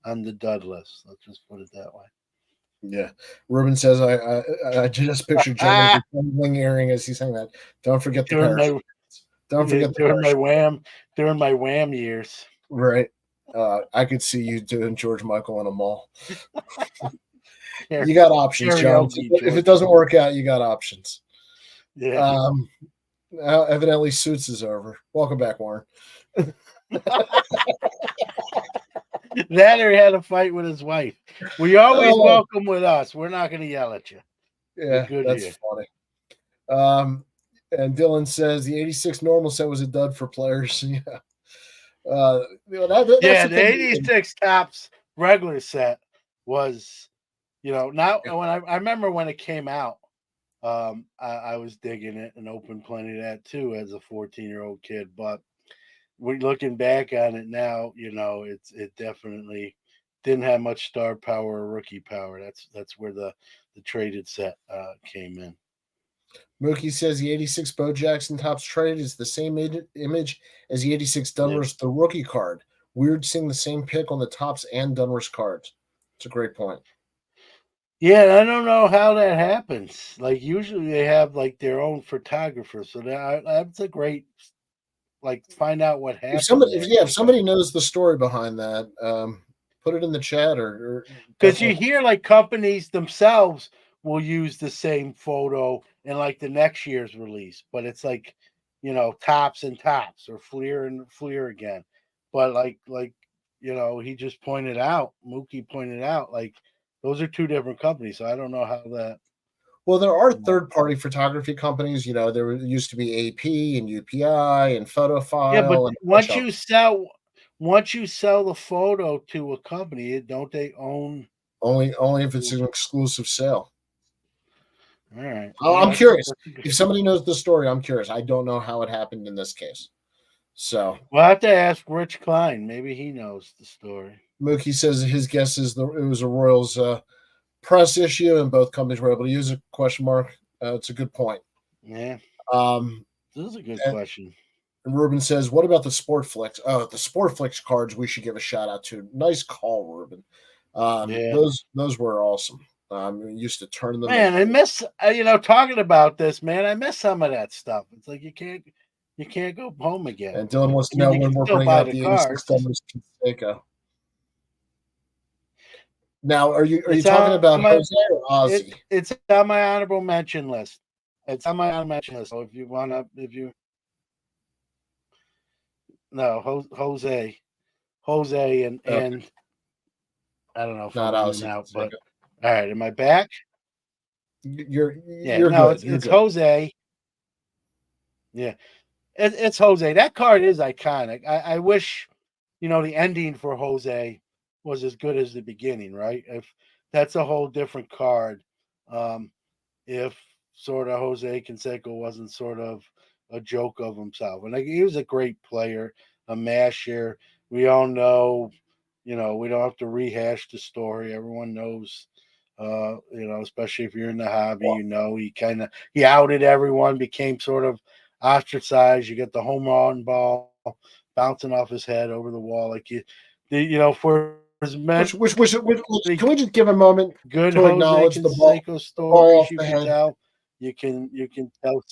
on the dud list. Let's just put it that way. Yeah. Ruben says, I just pictured Jim with a tumbling earring as he's saying that. Don't forget the parachute. Don't forget the parachute. During my Wham years. Right. I could see you doing George Michael in a mall. You got options, John. If it doesn't work out, you got options. Yeah. Evidently, Suits is over. Welcome back, Warren. That or he had a fight with his wife. We always welcome with us. We're not going to yell at you. Yeah, that's funny. And Dylan says the 86 normal set was a dud for players. Yeah. The 86 tops regular set was, now when I remember when it came out, I was digging it and opened plenty of that too as a 14-year-old kid. But we're looking back on it now, it definitely didn't have much star power or rookie power. That's where the traded set came in. Mookie says the 86 Bo Jackson tops traded is the same image as the 86 Donruss, the rookie card. Weird seeing the same pick on the tops and Donruss cards. It's a great point. Yeah, I don't know how that happens. Like usually they have like their own photographer, so that's a great find out what happened. If somebody knows the story behind that, put it in the chat or because you hear like companies themselves will use the same photo in like the next year's release, but it's like tops and tops or Fleer and Fleer again. But like he just pointed out, Mookie pointed out, like those are two different companies. So I don't know how that. Well, there are third-party photography companies. There used to be AP and UPI and PhotoFile. Yeah, but once you sell the photo to a company, don't they own? Only if it's an exclusive sale. All right. I'm curious. That's If somebody knows the story, I'm curious. I don't know how it happened in this case. So we'll have to ask Rich Klein. Maybe he knows the story. Mookie says his guess is it was a Royals press issue, and both companies were able to use a question mark. It's a good point. Yeah. Um, This is a good and, question. and Ruben says, "What about the Sportflix? Oh, the Sportflix cards. We should give a shout out to. Nice call, Ruben. Yeah. Those were awesome. We used to turn them. Man, I miss talking about this, man. I miss some of that stuff. It's like you can't go home again. And Dylan wants to I mean, know you when can we're still bringing buy out the the 86 cards. Summers Canseco. Now, are you It's talking on about my- Jose or Ozzy? It's on my honorable mention list. It's on my honorable mention list. So if you want to, Jose, and I don't know if Not I'm in Ozzy and out, Canseco. but all right, am I back? You're Yeah, no, good. it's Jose. Yeah, it's Jose. That card is iconic. I wish, the ending for Jose was as good as the beginning, right? If that's a whole different card. If sort of Jose Canseco wasn't sort of a joke of himself, and like he was a great player, a masher. We all know, we don't have to rehash the story. Everyone knows, especially if you're in the hobby, he outed everyone, became sort of ostracized. You get the home run ball bouncing off his head over the wall, like for his men. Can we just give a moment Good to Jose acknowledge the ball Canseco off stories you the can head? tell. You can tell.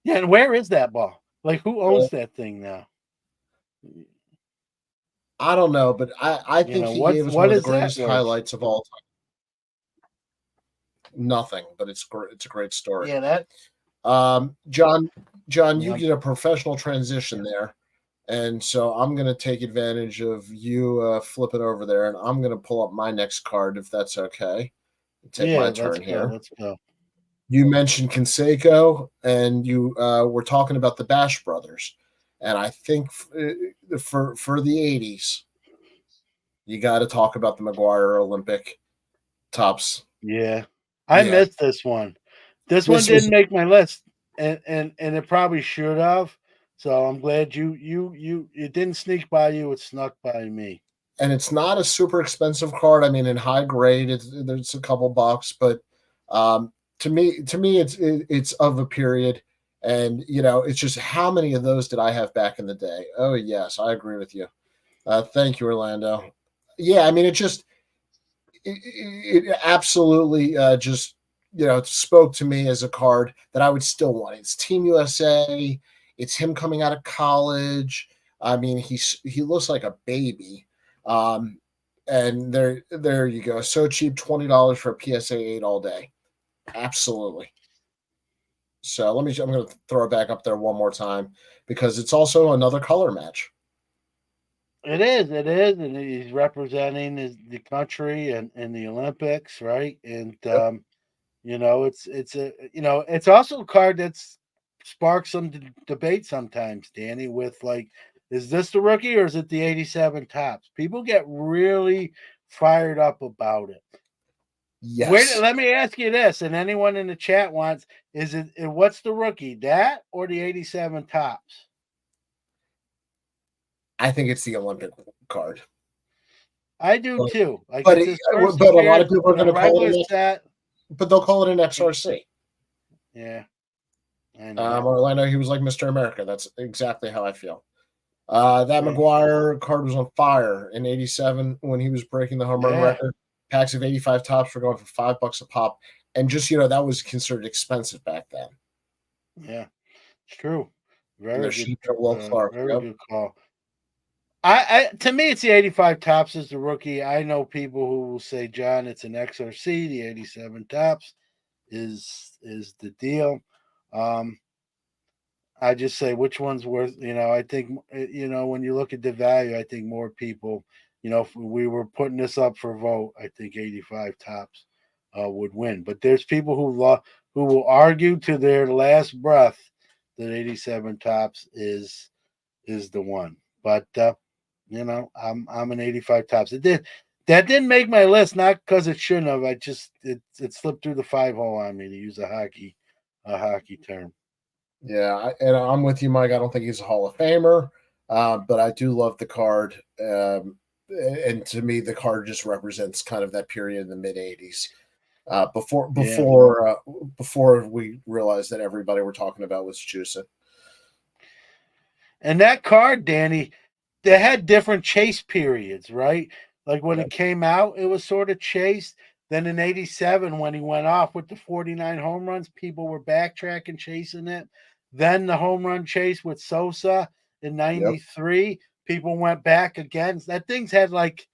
Yeah, and where is that ball? Like, who owns that thing now? I don't know, but I think he gave us one of the greatest highlights of all time. Nothing, but it's a great story. Yeah, that. John, you Yep. did a professional transition there, and so I'm going to take advantage of you flipping over there, and I'm going to pull up my next card if that's okay. Take my turn here. Let's go. You mentioned Canseco, and you were talking about the Bash Brothers, and I think for the '80s, you got to talk about the McGuire Olympic tops. Yeah, I missed this one. This one didn't make my list, and it probably should have. So I'm glad it didn't sneak by you; it snuck by me. And it's not a super expensive card. I mean, in high grade, there's a couple bucks, but to me, it's of a period, and it's just how many of those did I have back in the day? Oh yes, I agree with you. Thank you, Orlando. Yeah, I mean, it absolutely just spoke to me as a card that I would still want. It's Team USA. It's him coming out of college. I mean, he looks like a baby. And there you go. So cheap, $20 for a PSA 8 all day. Absolutely. So I'm going to throw it back up there one more time because it's also another color match. It is, and he's representing the country and the Olympics, right? And it's also a card that's sparks some debate sometimes, Danny, with like, is this the rookie or is it the 87 tops? People get really fired up about it. Yes. Let me ask you this, and anyone in the chat wants, what's the rookie, that or the 87 tops? I think it's the Olympic card. I do too. Like, but a lot of people are going to call it set, but they'll call it an XRC. Yeah. Orlando, he was like Mr. America. That's exactly how I feel. That McGuire card was on fire in '87 when he was breaking the home run record. Packs of 85 tops were going for $5 a pop, and just that was considered expensive back then. Yeah, it's true. Very good. Very good call. I to me, it's the 85 tops is the rookie. I know people who will say, John, it's an XRC. The 87 tops is the deal. I just say which one's worth. I think when you look at the value, I think more people. If we were putting this up for vote, I think 85 tops would win. But there's people who will argue to their last breath that 87 tops is the one. But I'm an 85 tops. That didn't make my list, not because it shouldn't have. It slipped through the 5-hole on me, to use a hockey term. Yeah, and I'm with you, Mike. I don't think he's a Hall of Famer, but I do love the card. And to me, the card just represents kind of that period in the mid '80s, Yeah. before we realized that everybody we're talking about was juicing. And that card, Danny, they had different chase periods, right? Like when it came out, it was sort of chased. Then in '87, when he went off with the 49 home runs, people were backtracking, chasing it. Then the home run chase with Sosa in Yep. '93, people went back again. That thing's had like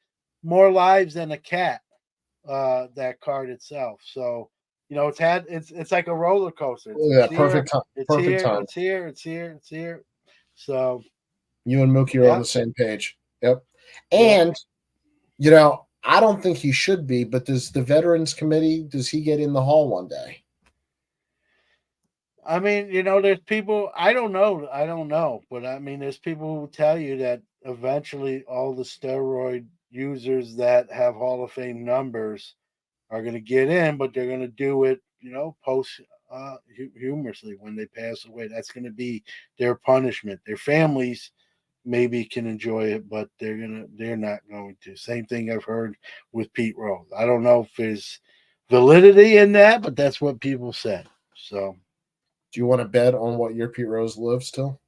more lives than a cat, that card itself. So, it's like a roller coaster. Yeah, It's here, perfect time. it's Perfect here, time. it's here, it's here, it's here. So You and Mookie are on yeah, the same page. Yep. yeah. And I don't think he should be, but does the Veterans Committee, does he get in the hall one day? I mean, there's people, I don't know, but I mean, there's people who tell you that eventually all the steroid users that have Hall of Fame numbers are going to get in, but they're going to do it, post humorously when they pass away. That's going to be their punishment. Their families maybe can enjoy it, but they're not going to. Same thing I've heard with Pete Rose. I don't know if there's validity in that, but that's what people said. So Do you want to bet on what year Pete Rose lives till?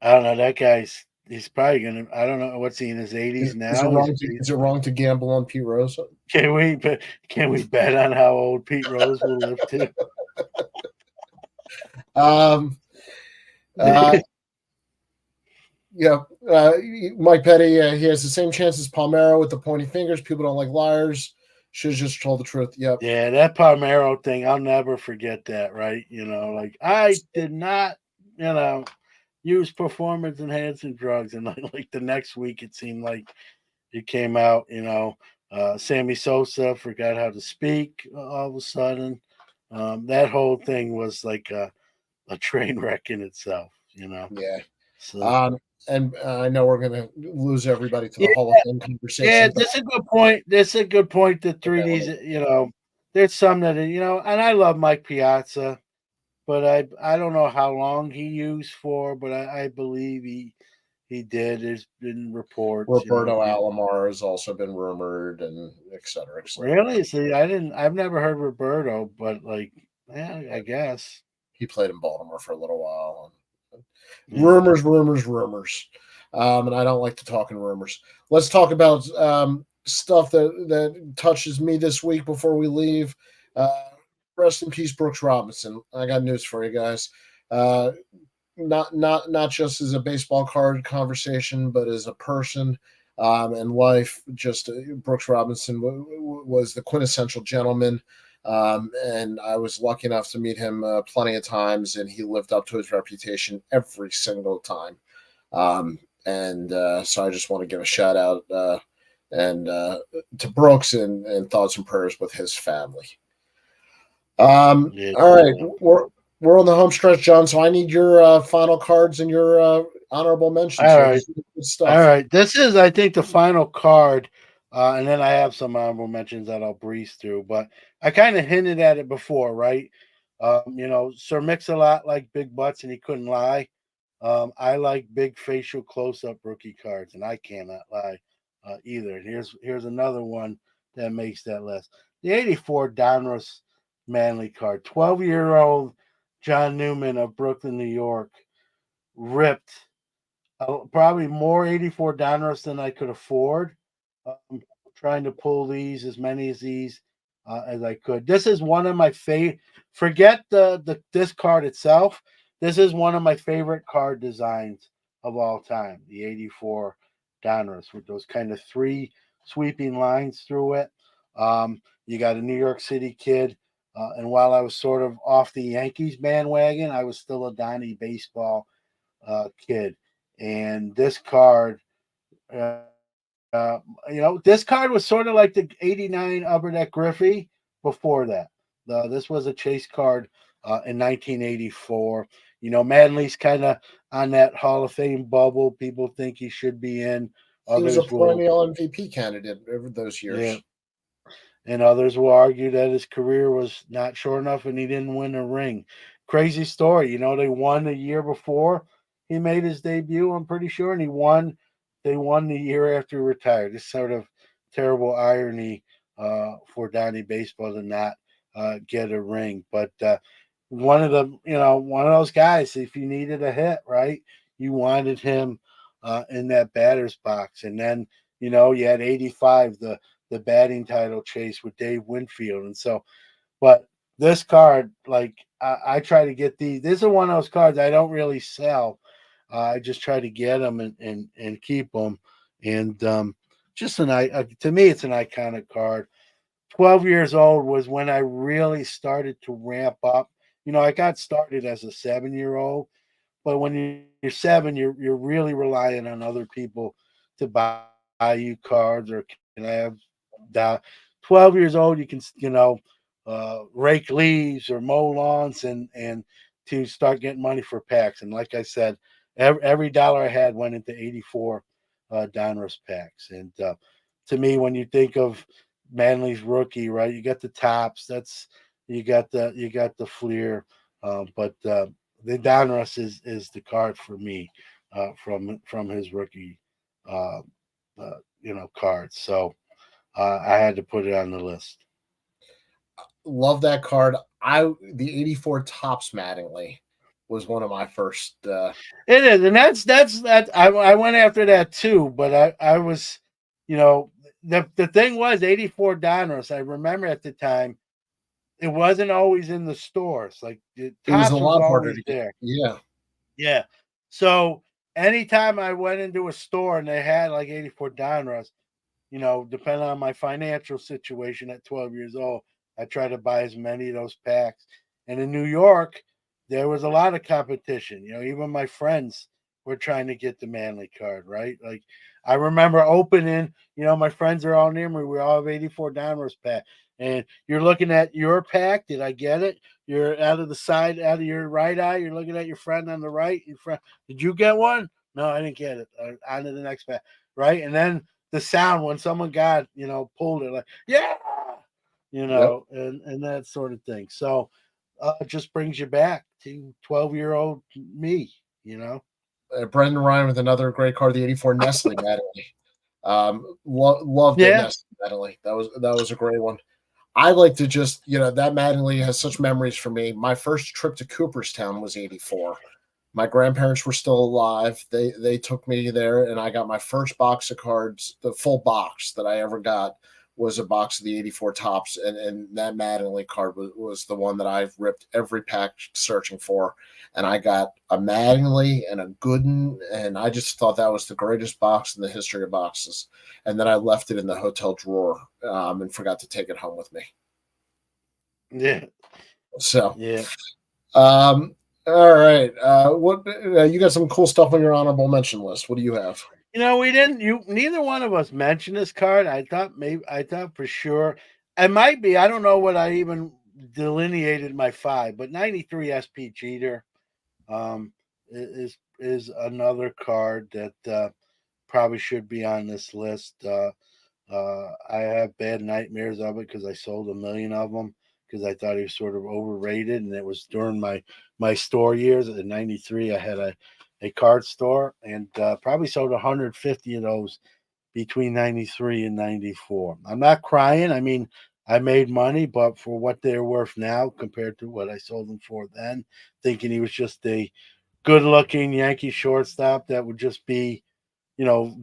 I don't know. That he's probably gonna. I don't know what's he in his 80s Is it now. wrong is it wrong to gamble on Pete Rose? Can we bet on how old Pete Rose will live to? Yeah, Mike Petty. He has the same chance as Palmero with the pointy fingers. People don't like liars. Should have just told the truth. Yep. Yeah, that Palmero thing, I'll never forget that. Right? Like I did not, use performance enhancing drugs, and like the next week, it seemed like it came out. Sammy Sosa forgot how to speak all of a sudden. That whole thing was like a train wreck in itself. Yeah. So And I know we're going to lose everybody to the yeah, Hall of Fame yeah, conversation. that's a good point. That's a good point. The Okay, 3Ds, there's some that and I love Mike Piazza, but I don't know how long he used for, but I believe he did. There's been reports, Roberto Alomar has also been rumored, and et cetera, et cetera. Really? See, I've never heard Roberto, but yeah, I guess. He played in Baltimore for a little while. Yeah. Rumors. And I don't like to talk in rumors. Let's talk about stuff that touches me this week before we leave. Rest in peace, Brooks Robinson. I got news for you guys. Not just as a baseball card conversation, but as a person and life. Just Brooks Robinson was the quintessential gentleman. And I was lucky enough to meet him plenty of times, and he lived up to his reputation every single time. So I just want to give a shout out to Brooks and thoughts and prayers with his family. All right, we're on the home stretch, John. So I need your final cards and your honorable mentions. All right, all right. This is, I think, the final card. And then I have some honorable mentions that I'll breeze through, but I kind of hinted at it before, right? Sir Mix-a-Lot like big butts, and he couldn't lie. I like big facial close-up rookie cards, and I cannot lie either. Here's another one that makes that list. The '84 Donruss Manly card, 12-year-old John Newman of Brooklyn, New York, ripped probably more '84 Donruss than I could afford. Trying to pull as many of these as I could. This is one of my favorite. Forget this card itself. This is one of my favorite card designs of all time. The '84 Donruss with those kind of 3 sweeping lines through it. You got a New York City kid, and while I was sort of off the Yankees bandwagon, I was still a Donnie baseball kid. And this card. This card was sort of like the '89 Upper Griffey before that. This was a chase card in 1984. Manley's kind of on that Hall of Fame bubble. People think he should be in. He was a Others will, perennial MVP candidate over those yeah, years. and others will argue that his career was not short enough and he didn't win a ring. Crazy story, they won the year before he made his debut, I'm pretty sure, and they won the year after he retired. This sort of terrible irony for Donnie Baseball to not get a ring. But one of those guys, if you needed a hit, right, you wanted him in that batter's box. And then, you had 85, the batting title chase with Dave Winfield. And so, but this card, like I try to get these. This is one of those cards I don't really sell. I just try to get them and keep them. And just to me, it's an iconic card. 12 years old was when I really started to ramp up. I got started as a 7-year-old, but when you're 7, you're really relying on other people to buy you cards or can I have that. 12 years old, you can rake leaves or mow lawns and to start getting money for packs. And like I said, every dollar I had went into 84 Donruss packs. And to me, when you think of Manley's rookie, right, you got the tops. You got the Fleer, but the Donruss is the card for me from his rookie, uh, cards. So I had to put it on the list. Love that card. The 84 Tops Mattingly was one of my first. It is, and that's that. I went after that too, but I was, the thing was 84 Donruss. I remember at the time it wasn't always in the stores. Like the It was a Tops was lot harder always to get. there. Yeah. Yeah. So anytime I went into a store and they had like 84 Donruss, depending on my financial situation at 12 years old, I tried to buy as many of those packs. And in New York, there was a lot of competition. Even my friends were trying to get the Manley card, right? Like I remember opening, my friends are all near me. We all have 84 Donruss pack. And you're looking at your pack. Did I get it? You're out of the side, out of your right eye. You're looking at your friend on the right. Your friend, did you get one? No, I didn't get it. On to the next pack, right? And then the sound when someone got, pulled it, like, yeah, Yep. and that sort of thing. So it just brings you back to 12-year-old me, Brendan Ryan with another great card, the 84 Nestle Mattingly. Loved it, Yeah. Nestle Mattingly. That was a great one. I like to just, that Mattingly has such memories for me. My first trip to Cooperstown was 84. My grandparents were still alive. They took me there, and I got my first box of cards. The full box that I ever got was a box of the 84 Tops, and that Mattingly card was the one that I've ripped every pack searching for. And I got a Mattingly and a Gooden, and I just thought that was the greatest box in the history of boxes. And then I left it in the hotel drawer and forgot to take it home with me. Yeah. So, Yeah. All right. What you got some cool stuff on your honorable mention list? What do you have? We didn't. Neither one of us mentioned this card. I thought for sure it might be. I don't know what I even delineated my 5, but 93 SP Jeter is another card that probably should be on this list. I have bad nightmares of it because I sold 1 million of them because I thought he was sort of overrated, and it was during my store years. In '93, I had a card store and probably sold 150 of those between 93 and 94. I'm not crying. I mean, I made money, but for what they're worth now compared to what I sold them for then, thinking he was just a good looking Yankee shortstop that would just be,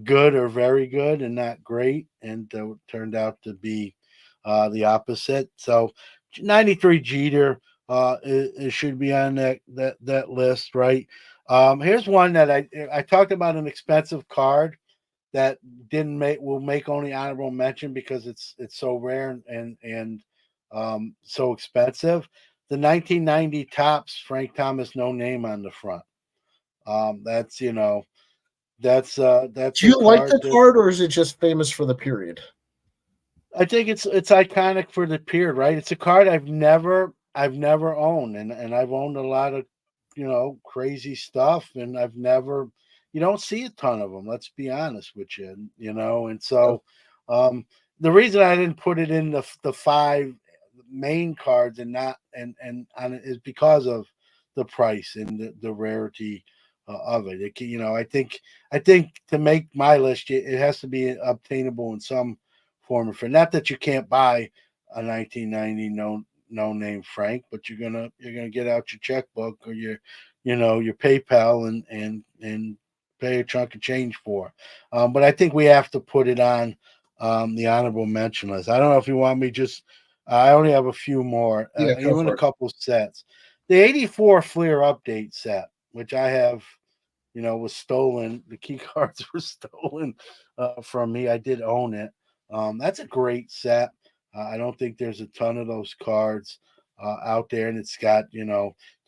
good or very good and not great. And turned out to be the opposite. So 93 Jeter it should be on that list, right? Here's one that I talked about, an expensive card that will make only honorable mention because it's so rare and so expensive. The 1990 Tops Frank Thomas, no name on the front. That's that's Do a you like the card that card, or is it just famous for the period? I think it's iconic for the period, right? It's a card I've never owned, and I've owned a lot of crazy stuff, and I've never you don't see a ton of them. Let's be honest with you, And so, the reason I didn't put it in the five main cards and not and on it is because of the price and the rarity of it. I think to make my list, it has to be obtainable in some form or fashion. Not that you can't buy a 1990 no name Frank, but you're gonna get out your checkbook or your PayPal and pay a chunk of change for. But I think we have to put it on the honorable mention list. I don't know if you want me just. I only have a few more, Yeah, go even a for it. couple sets. The '84 Fleer update set, which I have, was stolen. The key cards were stolen from me. I did own it. That's a great set. I don't think there's a ton of those cards out there, and it's got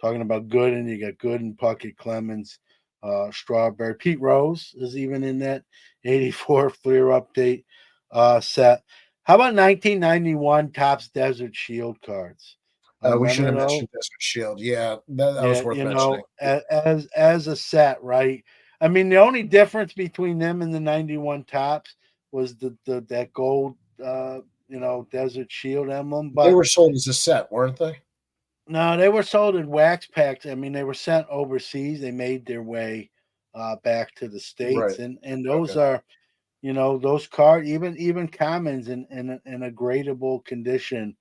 talking about Gooden. You got Gooden, Puckett, Clemens, Strawberry, Pete Rose is even in that '84 Fleer update set. How about 1991 Topps Desert Shield cards? We should Remember have those? mentioned Desert Shield. Yeah, that was Yeah, worth mentioning. as a set, right? I mean, the only difference between them and the '91 Tops was the that gold, Desert Shield emblem. They But were sold as a set, weren't they? no, they were sold in wax packs. I mean, they were sent overseas. They made their way back to the states, Right. and Okay. those are, those cards, even commons in a gradable condition,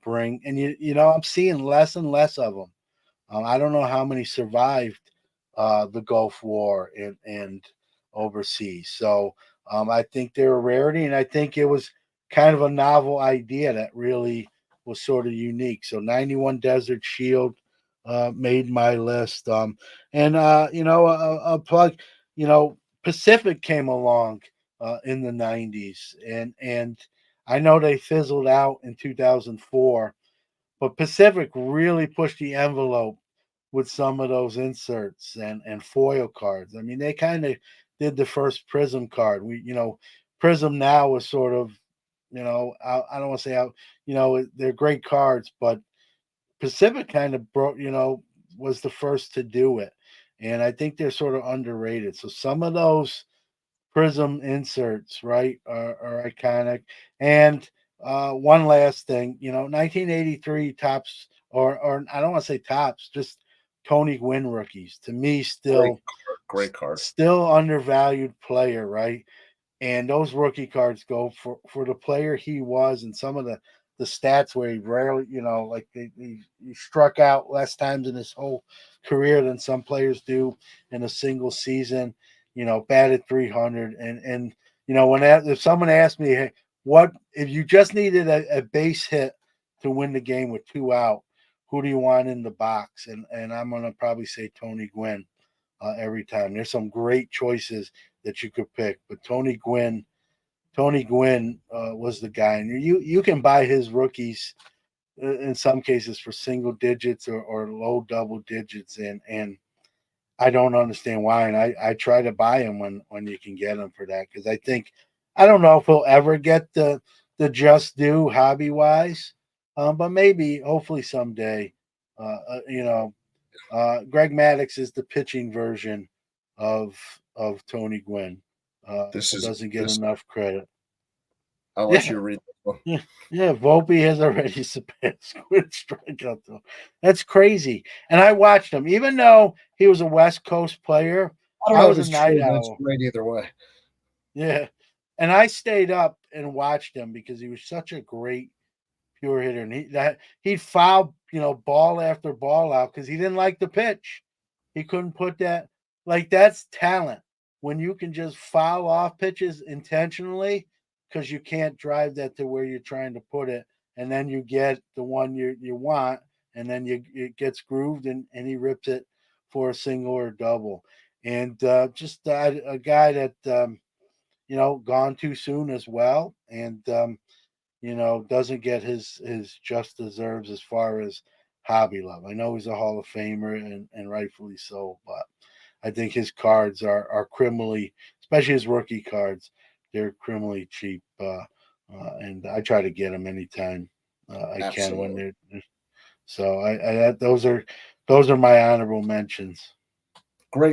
bring. And I'm seeing less and less of them. I don't know how many survived the Gulf War and overseas. So I think they're a rarity, and I think it was kind of a novel idea that really was sort of unique. So 91 Desert Shield made my list. And a plug, Pacific came along in the 90s, and I know they fizzled out in 2004, but Pacific really pushed the envelope with some of those inserts and foil cards. I mean, they kind of did the first Prism card. Prism now is sort of, I don't want to say out, they're great cards, but Pacific kind of broke, was the first to do it. And I think they're sort of underrated. So some of those Prism inserts, right, are iconic. And one last thing, 1983 Tops, or I don't want to say Tops, just Tony Gwynn rookies. To me, Great card. still undervalued player, right? And those rookie cards go for the player he was, and some of the stats where he rarely, like he struck out less times in his whole career than some players do in a single season. Batted 300, and if someone asked me, hey, what if you just needed a base hit to win the game with 2 out, who do you want in the box? And I'm gonna probably say Tony Gwynn every time. There's some great choices that you could pick, but Tony Gwynn was the guy, and you can buy his rookies in some cases for single digits or low double digits, and I don't understand why. And I try to buy him when you can get him for that, because I don't know if he'll ever get the just due hobby wise, but maybe hopefully someday. Greg Maddux is the pitching version of Tony Gwynn. This is Doesn't get this. enough credit. I'll let Yeah, you read this one. yeah. Volpe has already surpassed Quinn strikeout though. That's crazy. And I watched him, even though he was a West Coast player. I don't I know if was a it's true, night but it's owl. great either way. Yeah, and I stayed up and watched him because he was such a great pure hitter, and he'd foul ball after ball out because he didn't like the pitch. He couldn't put that, like, that's talent when you can just foul off pitches intentionally because you can't drive that to where you're trying to put it, and then you get the one you want, and then it gets grooved, and he rips it for a single or double. And just a guy that gone too soon as well, and doesn't get his just deserves as far as hobby love. I know he's a Hall of Famer and rightfully so, but I think his cards are criminally, especially his rookie cards, they're criminally cheap. And I try to get them anytime I can when they're so those are my honorable mentions.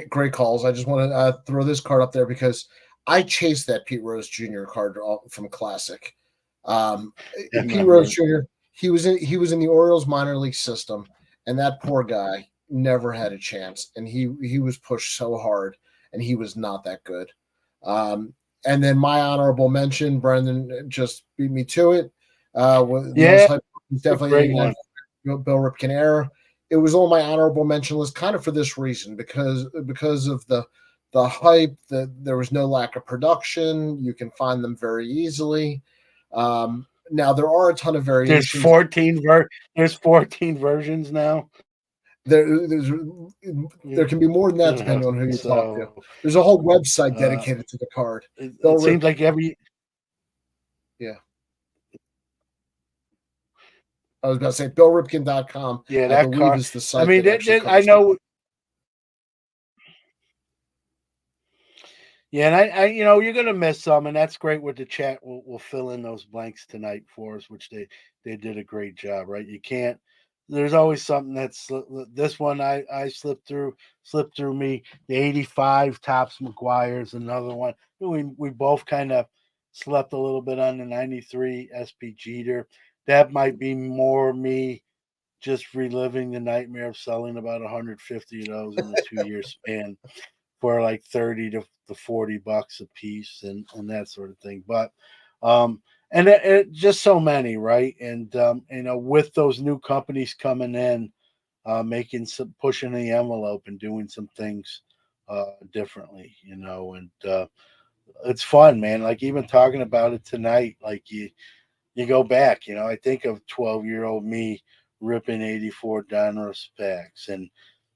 great calls. I just want to throw this card up there because I chased that Pete Rose Jr. card from Classic. Pete Rose Jr. He was in the Orioles minor league system, and that poor guy never had a chance, and he was pushed so hard, and he was not that good. And then my honorable mention, Brendan just beat me to it. Definitely Bill Ripken era. It was on my honorable mention list, kind of for this reason, because of the hype. That there was no lack of production. You can find them very easily. Now there are a ton of variations. There's 14 versions now. There can be more than that depending on who you talk to. There's a whole website dedicated to the card. It seems like every. Yeah. I was about to say BillRipken.com. Yeah, that card is the site. I mean, I know. Yeah, and I you're gonna miss some, and that's great with the chat. We'll fill in those blanks tonight for us, which they did a great job, right? You can't. There's always something that's this one I slipped through me. The 85 Topps McGuire's another one. We both kind of slept a little bit on the 93 SP Jeter. That might be more me just reliving the nightmare of selling about 150 of those in a 2-year span for like 30 to $40 a piece and that sort of thing. But and it just so many, right? And with those new companies coming in, pushing the envelope and doing some things differently, and it's fun, man. Like even talking about it tonight, like you go back, I think of 12-year-old me ripping 84 Donruss packs and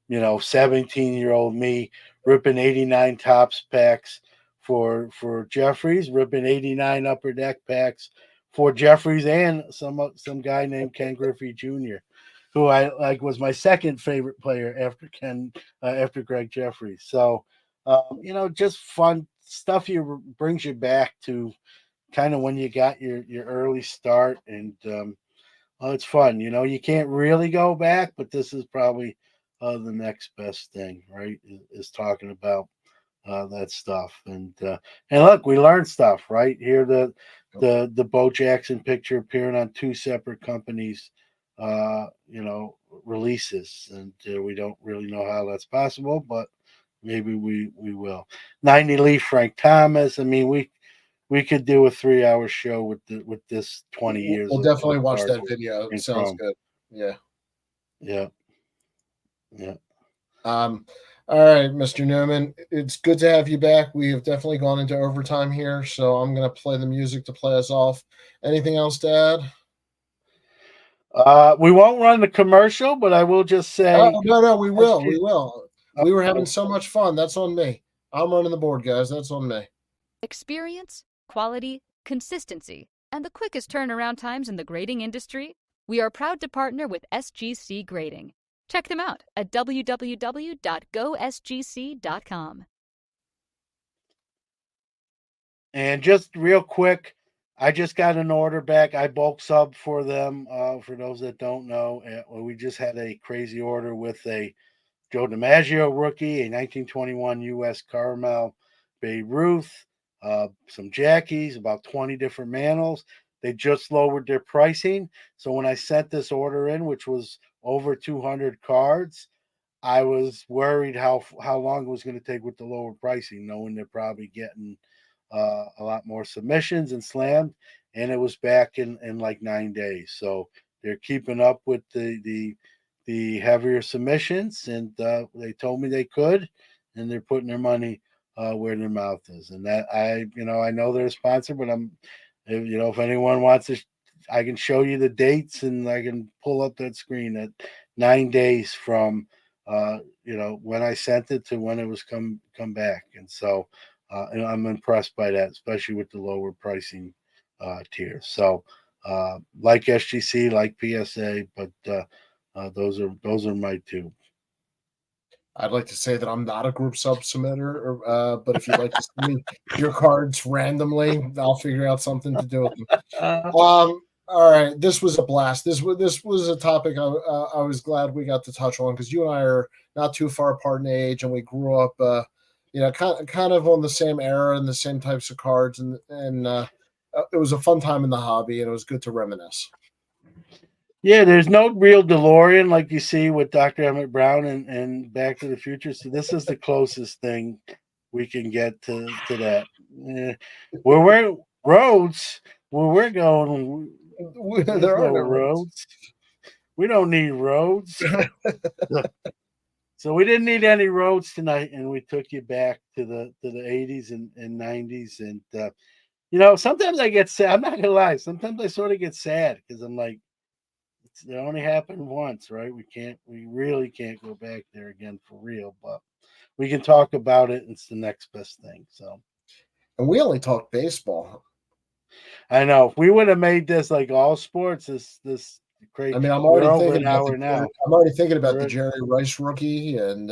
17-year-old me ripping 89 Topps packs for Jeffries, ripping 89 Upper Deck packs for Jeffries, and some guy named Ken Griffey Jr., who I like was my second favorite player after Greg Jeffries. So just fun stuff brings you back to kind of when you got your early start, and it's fun. You can't really go back, but this is probably the next best thing, right? Is talking about that stuff, and look, we learned stuff, right? Here the Bo Jackson picture appearing on 2 separate companies, releases, and we don't really know how that's possible, but maybe we will. 90 Leaf Frank Thomas. I mean, we could do a 3-hour show with this 20 years. We'll definitely watch that video. It sounds good. Yeah. All right, Mr. Newman, it's good to have you back. We have definitely gone into overtime here, so I'm going to play the music to play us off. Anything else to add? We won't run the commercial, but I will just say. No, we will. We will. We were having so much fun. That's on me. I'm running the board, guys. That's on me. Experience, quality, consistency, and the quickest turnaround times in the grading industry? We are proud to partner with SGC Grading. Check them out at www.gosgc.com. And just real quick, I just got an order back. I bulk sub for them. For those that don't know, we just had a crazy order with a Joe DiMaggio rookie, a 1921 U.S. Caramel Babe Ruth, some Jackies, about 20 different Mantles. They just lowered their pricing. So when I sent this order in, which was over 200 cards, I was worried how long it was going to take with the lower pricing, knowing they're probably getting a lot more submissions and slammed. And it was back in like 9 days. So they're keeping up with the heavier submissions, and they told me they could, and they're putting their money where their mouth is. And that I know they're a sponsor, but if anyone wants to, I can show you the dates, and I can pull up that screen at 9 days from when I sent it to when it was come back. And so I'm impressed by that, especially with the lower pricing tiers. So like SGC, like PSA, but those are my two. I'd like to say that I'm not a group sub submitter, but if you'd like to send me your cards randomly, I'll figure out something to do with them. All right, this was a blast. This was a topic I was glad we got to touch on because you and I are not too far apart in age, and we grew up, kind of on the same era and the same types of cards, and it was a fun time in the hobby, and it was good to reminisce. Yeah, there's no real DeLorean like you see with Dr. Emmett Brown and Back to the Future. So this is the closest thing we can get to that. Where we're roads, where we're going, there's There are no no roads. roads. We don't need roads. So we didn't need any roads tonight, and we took you back to the 80s and 90s. And sometimes I get sad. I'm not gonna lie. Sometimes I sort of get sad because I'm like, it only happened once, right? We really can't go back there again for real, but we can talk about it. It's the next best thing. So And we only talked baseball. I know if we would have made this like all sports, this crazy. I mean, We're over an hour now. I'm already thinking about the We're- Jerry Rice rookie, and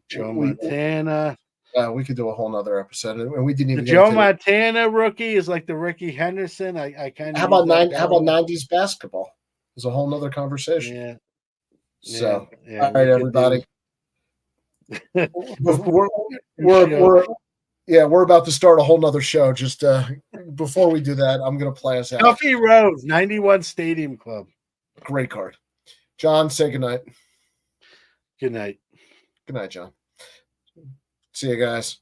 Joe we Montana. we could do a whole nother episode, and we didn't The even get Joe into Montana rookie is like the Ricky Henderson. I kind of How about 90s basketball? It's a whole nother conversation. Yeah. So, yeah, all right, everybody. do- We're about to start a whole nother show. Just before we do that, I'm going to play us out. Duffy Rhodes, 91 Stadium Club. Great card. John, say goodnight. Good night. Good night, John. See you guys.